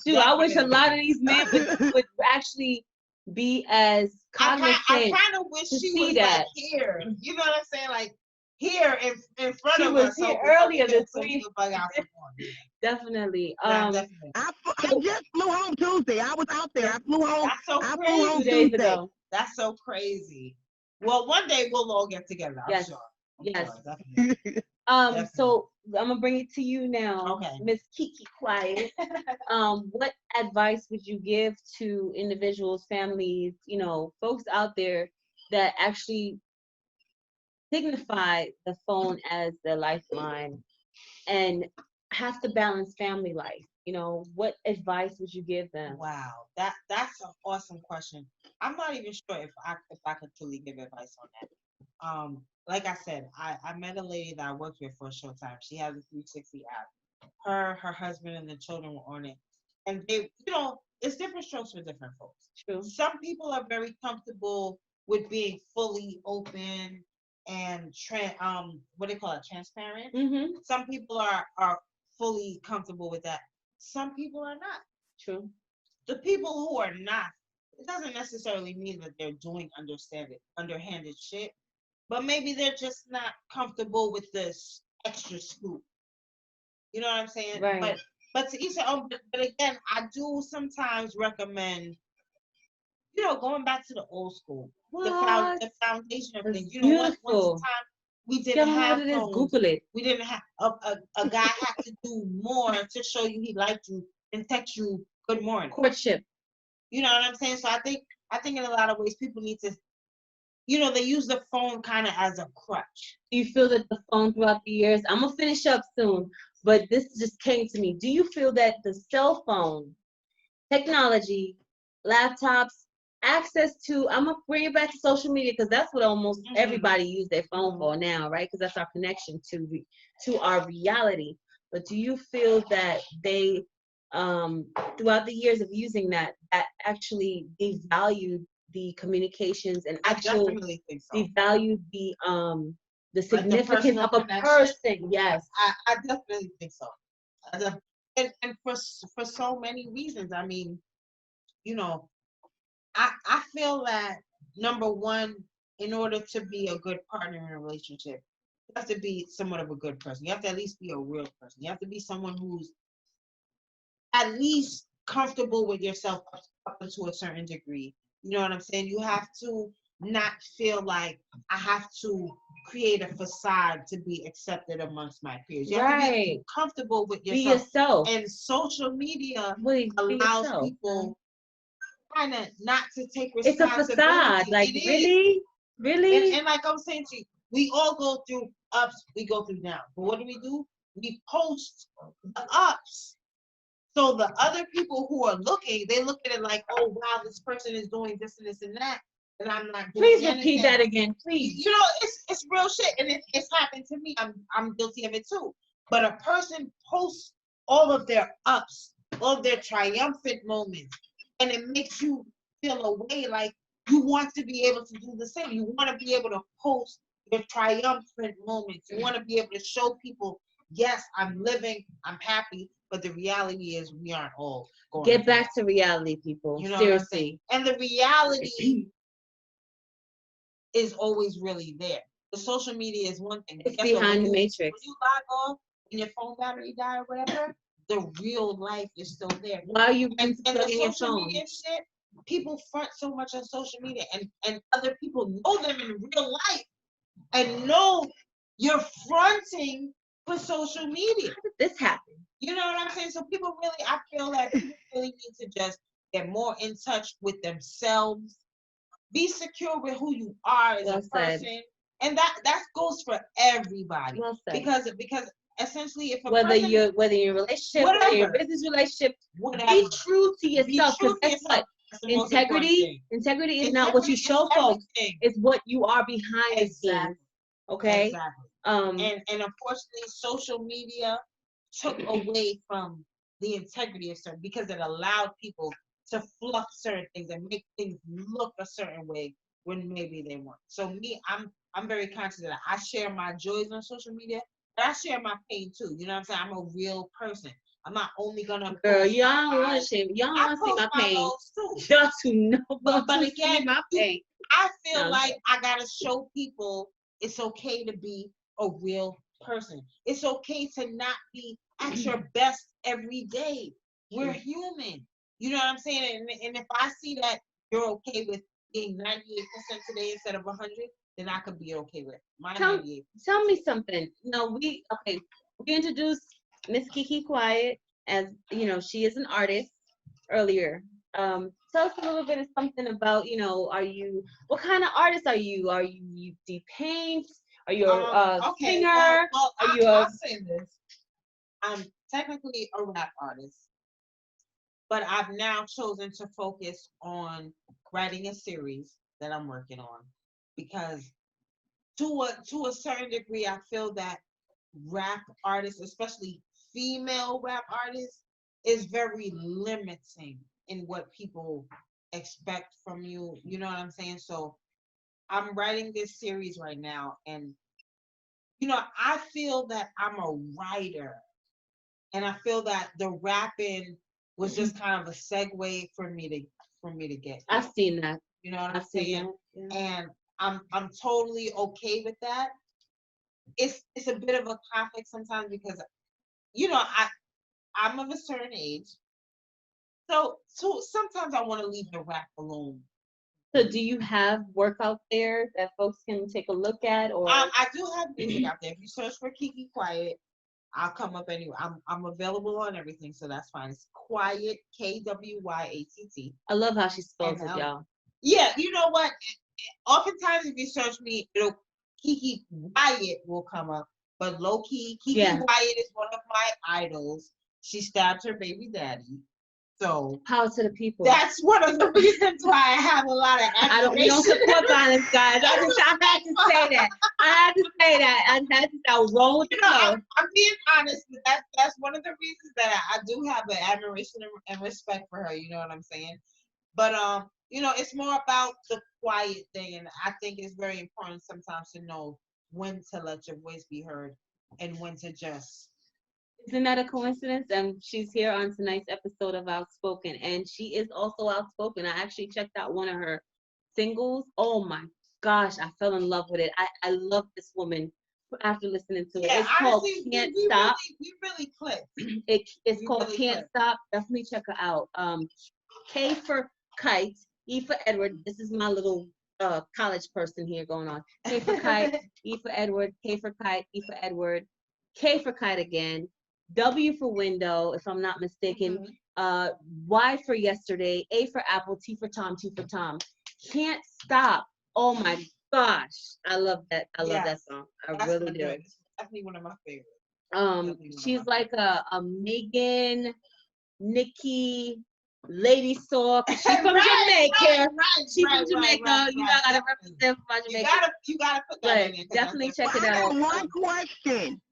B: Dude, I wish a lot of these men would actually be as cognizant.
C: I kind of wish she was like here. You know what I'm saying? Like here in front of us.
B: She was here earlier this week.
D: Definitely. I just flew home Tuesday. I was out there. I flew home.
C: That's so crazy.
D: Flew home
B: 2 days ago.
C: That's so crazy. Well, one day we'll all get together. I'm sure.
B: Yes.
C: Sure, definitely.
B: So I'm gonna bring it to you now,
C: okay.
B: Miss Kiki Quiet. What advice would you give to individuals, families, folks out there that actually signify the phone as their lifeline and have to balance family life? What advice would you give them?
C: Wow, that's an awesome question. I'm not even sure if I could truly give advice on that. Like I said, I met a lady that I worked with for a short time. She has a 360 app. Her husband and the children were on it. And they, it's different strokes for different folks.
B: True.
C: Some people are very comfortable with being fully open and what do they call it, transparent.
B: Mm-hmm.
C: Some people are fully comfortable with that. Some people are not.
B: True.
C: The people who are not, it doesn't necessarily mean that they're doing underhanded shit, but maybe they're just not comfortable with this extra scoop. You know what I'm saying?
B: Right.
C: But to each their own. But again, I do sometimes recommend, going back to the old school. the foundation of
B: That's
C: things. You know, once
B: beautiful.
C: upon a time we
B: Y'all
C: didn't
B: know
C: have
B: what it is?
C: phones.
B: Google it.
C: We didn't have a guy had to do more to show you he liked you than text you good morning.
B: Courtship.
C: You know what I'm saying? So I think in a lot of ways people need to, you know, they use the phone kind of as a crutch.
B: Do you feel that the phone throughout the years, I'm gonna finish up soon, but this just came to me. Do you feel that the cell phone, technology, laptops, access to, I'm gonna bring it back to social media because that's what almost everybody use their phone for now, right? Because that's our connection to our reality. But do you feel that they throughout the years of using that actually devalued the communications and actual
C: definitely think so.
B: devalued the significance
C: personal
B: of a
C: connection.
B: person? Yes.
C: I definitely think so. And for so many reasons. I mean, you know, I feel that number one, in order to be a good partner in a relationship, you have to be somewhat of a good person. You have to at least be a real person. You have to be someone who's at least comfortable with yourself up to a certain degree. You know what I'm saying? You have to not feel like I have to create a facade to be accepted amongst my peers. You have to be comfortable with yourself.
B: Be yourself.
C: And social media
B: Be
C: allows
B: yourself.
C: people kind of not to take
B: It's a
C: responsibility.
B: facade. Like,
C: it
B: really?
C: is. And like I'm saying to you, we all go through ups, we go through downs. But what do? We post the ups. So the other people who are looking, they look at it like, oh wow, this person is doing this and this and that, and I'm not doing
B: Please
C: anything.
B: repeat that again, please.
C: You know, it's real shit, and it's happened to me. I'm guilty of it too. But a person posts all of their ups, all of their triumphant moments, and it makes you feel a way like you want to be able to do the same. You want to be able to post your triumphant moments. You want to be able to show people, yes, I'm living, I'm happy. But the reality is we aren't all going.
B: Get back to reality, people.
C: You know
B: Seriously.
C: And the reality is always really there. The social media is one thing.
B: It's behind the matrix.
C: When you log off and your phone battery die or whatever, the real life is still there.
B: Why are you
C: and the
B: your
C: social
B: phone?
C: media shit, people front so much on social media, and other people know them in real life and know you're fronting for social media.
B: How did this happen?
C: You know what I'm saying? So people really, I feel like people really need to just get more in touch with themselves, be secure with who you are as a person, and that goes for everybody.
B: Well said.
C: Because essentially, if a
B: whether
C: person,
B: you're in a relationship, whether you're in a business relationship, be true to yourself. Because guess what? Integrity is not what you show folks. It's what you are behind the scenes. Okay.
C: Exactly. And unfortunately, social media took away from the integrity of certain, because it allowed people to fluff certain things and make things look a certain way when maybe they weren't. So me, I'm very conscious of that. I share my joys on social media, but I share my pain too. You know what I'm saying? I'm a real person. I'm not only gonna.
B: Girl, y'all don't want to shame. Y'all don't want to see my pain. Y'all to know.
C: But again,
B: my pain.
C: I feel like I gotta show people it's okay to be a real person. It's okay to not be at your best every day. We're human. You know what I'm saying? And if I see that you're okay with being 98% today instead of 100, then I could be okay with my 98%.
B: Tell me something. No, we introduced Miss Kiki Quiet as, you know, she is an artist earlier. Tell us a little bit of something about, you know, what kind of artist are you? Do you paint? Are you a singer?
C: I'll say this. I'm technically a rap artist, but I've now chosen to focus on writing a series that I'm working on, because to a certain degree, I feel that rap artists, especially female rap artists, is very limiting in what people expect from you. You know what I'm saying? So I'm writing this series right now, and you know, I feel that I'm a writer, and I feel that the rapping was just kind of a segue for me to get.
B: I've seen that.
C: You know what I'm saying? Yeah. And I'm totally okay with that. It's a bit of a conflict sometimes because, you know, I'm of a certain age, so sometimes I want to leave the rap alone
B: So do you have work out there that folks can take a look at? Or
C: I do have music out there. If you search for Kiki Quiet, I'll come up anyway. I'm available on everything, so that's fine. It's Quiet, Kwyett.
B: I love how she spells
C: And,
B: it, y'all.
C: Yeah, you know what? Oftentimes, if you search me, Kiki Wyatt will come up. But low key, Kiki Wyatt is one of my idols. She stabbed her baby daddy. So
B: power to the people.
C: That's one of the reasons why I have a lot of admiration.
B: We don't support violence, guys. I had to say that. I had to say I was wrong with the code.
C: I'm being honest, but that's one of the reasons that I do have an admiration and respect for her. You know what I'm saying? But it's more about the quiet thing, and I think it's very important sometimes to know when to let your voice be heard and when to just.
B: Isn't that a coincidence? She's here on tonight's episode of Outspoken, and she is also outspoken. I actually checked out one of her singles. Oh my gosh, I fell in love with it. I love this woman after listening to it. It's called Can't Stop.
C: You really clicked.
B: It's called Can't Stop. Definitely check her out. K for Kite, E for Edward. This is my little college person here going on. K for Kite, E for Edward, K for Kite, E for Edward, K for Kite again. W for window, if I'm not mistaken. Y for yesterday. A for apple. T for Tom. T for Tom. Can't Stop. Oh my gosh, I love that. I love that song. I really do.
C: It's definitely one of my favorites.
B: She's like a Megan, Nikki, Lady Soul. She's from Jamaica. She's from Jamaica. You know, I gotta represent my Jamaica.
C: You gotta put that in there.
B: Definitely check it out.
D: One question.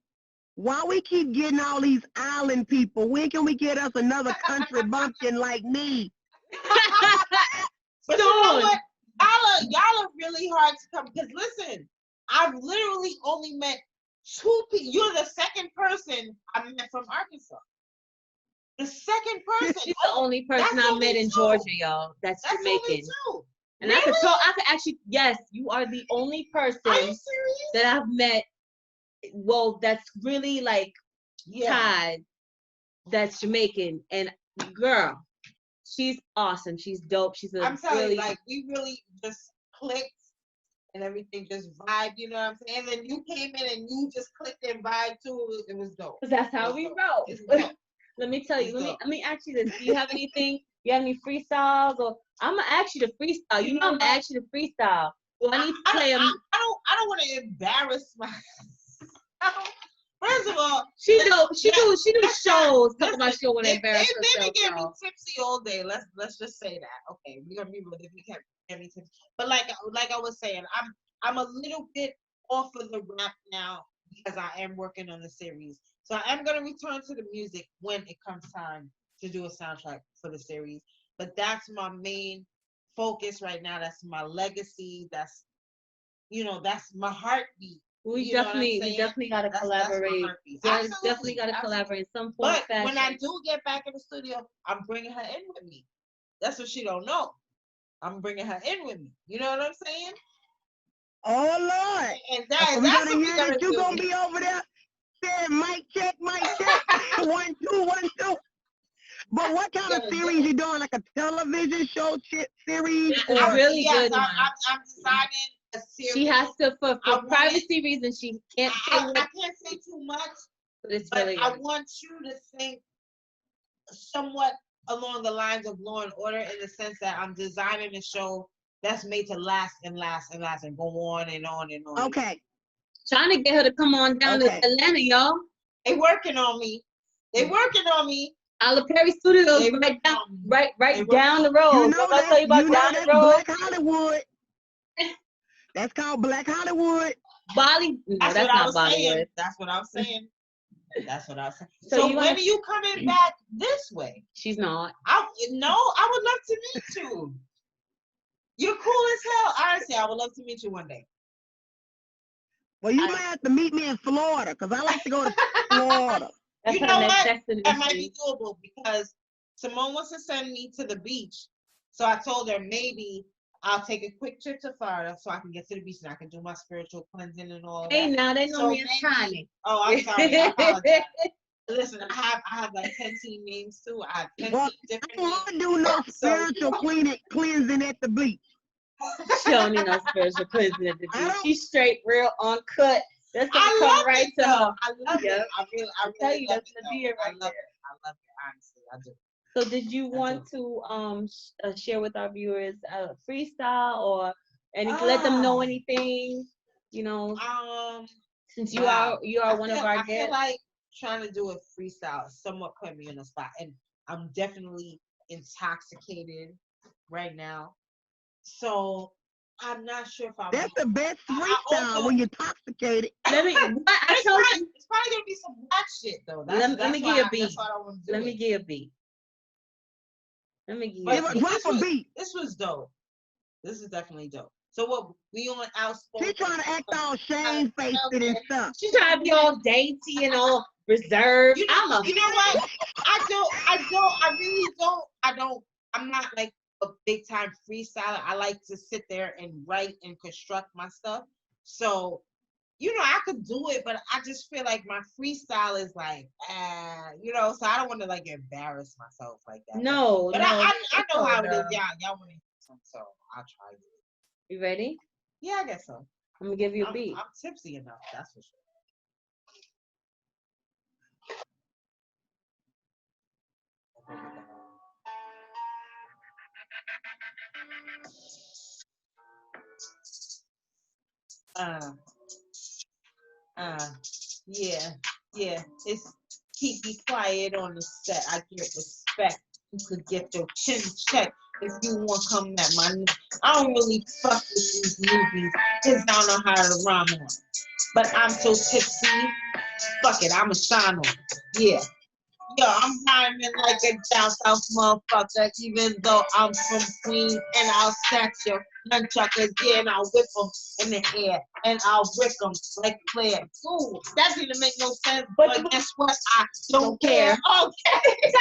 D: Why we keep getting all these island people? When can we get us another country bumpkin like me?
C: But you know what? Y'all are really hard to come. Because listen, I've literally only met 2 people. You're the second person I met from Arkansas. The second person.
B: She's the only person I met in Georgia, y'all. That's Jamaican.
C: Only 2.
B: And really? I could actually, yes, you are the only person that I've met. Well, that's really like tied. That's Jamaican, and girl, she's awesome. She's dope.
C: I'm telling you, like we really just clicked and everything just vibed. You know what I'm saying? And then you came in and you just clicked and vibed too. It was dope.
B: That's how we roll. Let me tell you. Let me ask you this. Do you have anything? You have any freestyles? Or I'm gonna ask you to freestyle. You know I'm gonna ask you to freestyle. Well, I need to play them.
C: I don't want to embarrass myself. First of all,
B: she do shows. Talk about show when they embarrass herself.
C: They be getting me tipsy all day. Let's just say that. Okay, we're gonna be real. If we can't get me tipsy, but like I was saying, I'm a little bit off of the rap now because I am working on the series. So I am gonna return to the music when it comes time to do a soundtrack for the series. But that's my main focus right now. That's my legacy. That's my heartbeat.
B: We definitely gotta collaborate. Yeah, definitely gotta collaborate in some form.
C: But when I do get back in the studio, I'm bringing her in with me. That's what she don't know. I'm bringing her in with me. You know what I'm saying?
D: Oh Lord!
C: And that's what
D: we're gonna do. You gonna be over there saying mic check, 1 2 1 2. But what kind of series you doing? Like a television show series?
B: Or really good.
C: I'm designing.
B: She has to, for privacy reasons, she can't say
C: I can't say too much,
B: but it's really
C: I want you to think somewhat along the lines of Law and Order, in the sense that I'm designing a show that's made to last and last and last and go on and on and on.
D: Okay.
B: Trying to get her to come on down to Atlanta, y'all.
C: They working on me.
B: Ala Perry Studios, right down the road.
D: You know
B: I'll tell you about down the road.
D: Black Hollywood. That's called Black Hollywood.
B: Bali? No, that's not Bollywood.
C: That's what I'm saying. So when are you coming back this way?
B: She's not.
C: I would love to meet you. You're cool as hell. Honestly, I would love to meet you one day.
D: Well, you might have to meet me in Florida, because I like to go to Florida.
C: You know what? That might be doable, because Simone wants to send me to the beach. So I told her maybe I'll take a quick trip to Florida so I can get to the beach and I can do my spiritual cleansing and all that.
B: Hey, now they know me as Tiny.
C: Oh, I'm sorry. I apologize. Listen, I have like 10 team names too. I have 10 different names.
D: I don't want to do no spiritual cleansing at the beach.
B: She don't need no spiritual cleansing at the
D: I
B: beach.
D: don't-
B: She's straight, real, uncut. That's gonna
C: I
B: come
C: love
B: right
C: it
B: to
C: though.
B: her.
C: I love
B: Yep.
C: it. I really
B: tell you,
C: love
B: that's
C: it,
B: the
C: though.
B: deer
C: I
B: right
C: love
B: there.
C: it. I love it. Honestly, I do.
B: So did you want to share with our viewers a freestyle or let them know anything? You know, since you
C: Wow.
B: are one of our
C: I feel
B: guests.
C: like trying to do a freestyle somewhat put me on the spot, and I'm definitely intoxicated right now. So I'm not sure if I'm.
D: That's the best
C: I
D: freestyle
C: also-
D: when you're intoxicated.
B: Let me. What I
C: It's
B: told
C: probably,
B: you.
C: it's probably gonna be some black shit though. That's,
B: Let me
C: that's
B: give
C: why
B: you a
C: I-
B: beat.
C: That's why I don't want to do
B: Let
C: it.
B: me give you a beat. Let me give you
C: But
B: a
D: Give a
B: beat.
D: drop
C: this
D: a
C: was-
D: beat.
C: This was dope. This is definitely dope. So what we on Outspoken?
D: She trying to act all shamefaced and stuff.
B: She's trying to be all dainty and all reserved.
C: You know what? I really don't. I'm not like a big time freestyler. I like to sit there and write and construct my stuff. So, I could do it, but I just feel like my freestyle is like, so I don't want to like embarrass myself like that.
B: No,
C: But
B: no.
C: I know how it is. Y'all want to hear some, so I'll try it.
B: You ready?
C: Yeah, I guess so.
B: I'm gonna give you a beat.
C: I'm tipsy enough, that's for sure. Yeah. It's keep me quiet on the set. I get respect. You could get your chin checked if you want to come at my. I don't really fuck with these movies because I don't know how to rhyme on. But I'm so tipsy. Fuck it, I'ma shine on. Yeah. Yo, I'm rhyming like a down south motherfucker, even though I'm from Queens, and I'll snatch your nunchuckers, yeah, and I'll whip them in the air, and I'll rip them like Claire. Ooh, that didn't make no sense, but guess what? I don't care. Okay.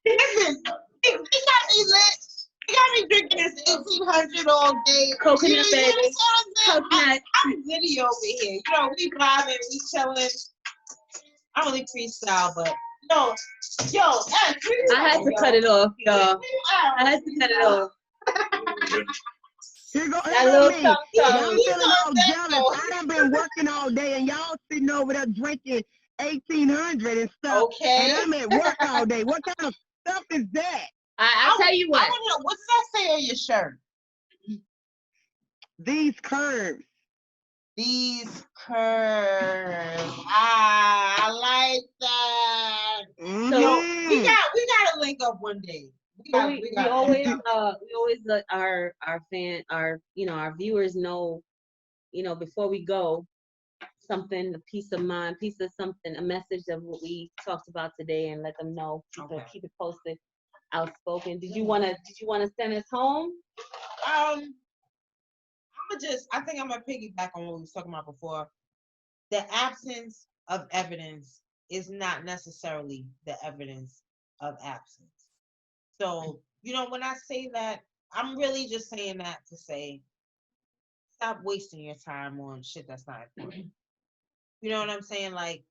C: Listen, they got me lit. They got me drinking this 1800 all day.
B: Coconut,
C: You
B: baby.
C: know what I'm saying?
B: Coconut.
C: I'm Diddy over here. We vibing, we chilling. I don't really freestyle, but yo,
B: I had to cut it off, y'all. I had to cut it off.
D: Here go
B: That little
D: me.
B: tongue
D: Y'all
B: tongue.
D: feeling all jealous. I done been working all day and y'all sitting over there drinking 1800 and stuff.
C: Okay.
D: And I'm at work all day. What kind of stuff is that?
B: I'll tell you
C: I
B: what.
C: want to know, what does that say on your shirt?
D: These curves.
C: These curves. I like that.
D: Mm-hmm.
C: So we gotta link up one day.
B: We always let our fan our viewers know, before we go, something, a piece of mind, piece of something, a message of what we talked about today, and let them know.
C: Okay.
B: Keep it posted. Outspoken. Did you wanna send us home?
C: I think I'm gonna piggyback on what we was talking about before. The absence of evidence is not necessarily the evidence of absence. So, when I say that, I'm really just saying that to say, stop wasting your time on shit that's not important. You know what I'm saying? Like,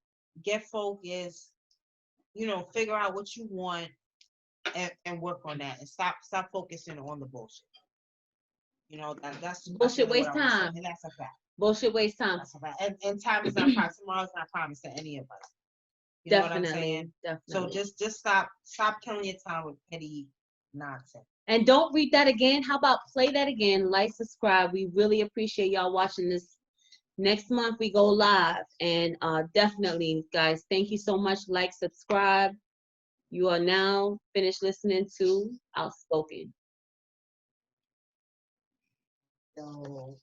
C: get focused, figure out what you want and work on that, and stop focusing on the bullshit. That's
B: Bullshit
C: really
B: waste
C: what I wanna say,
B: time.
C: and that's a fact.
B: Bullshit waste time.
C: That's a fact. And time is not promised. Tomorrow's not promised to any of us. You know what I'm saying?
B: Definitely.
C: So just stop killing your time with petty nonsense.
B: And don't read that again. How about play that again? Like, subscribe. We really appreciate y'all watching this. Next month we go live, and definitely, guys, thank you so much. Like, subscribe. You are now finished listening to Outspoken.
C: So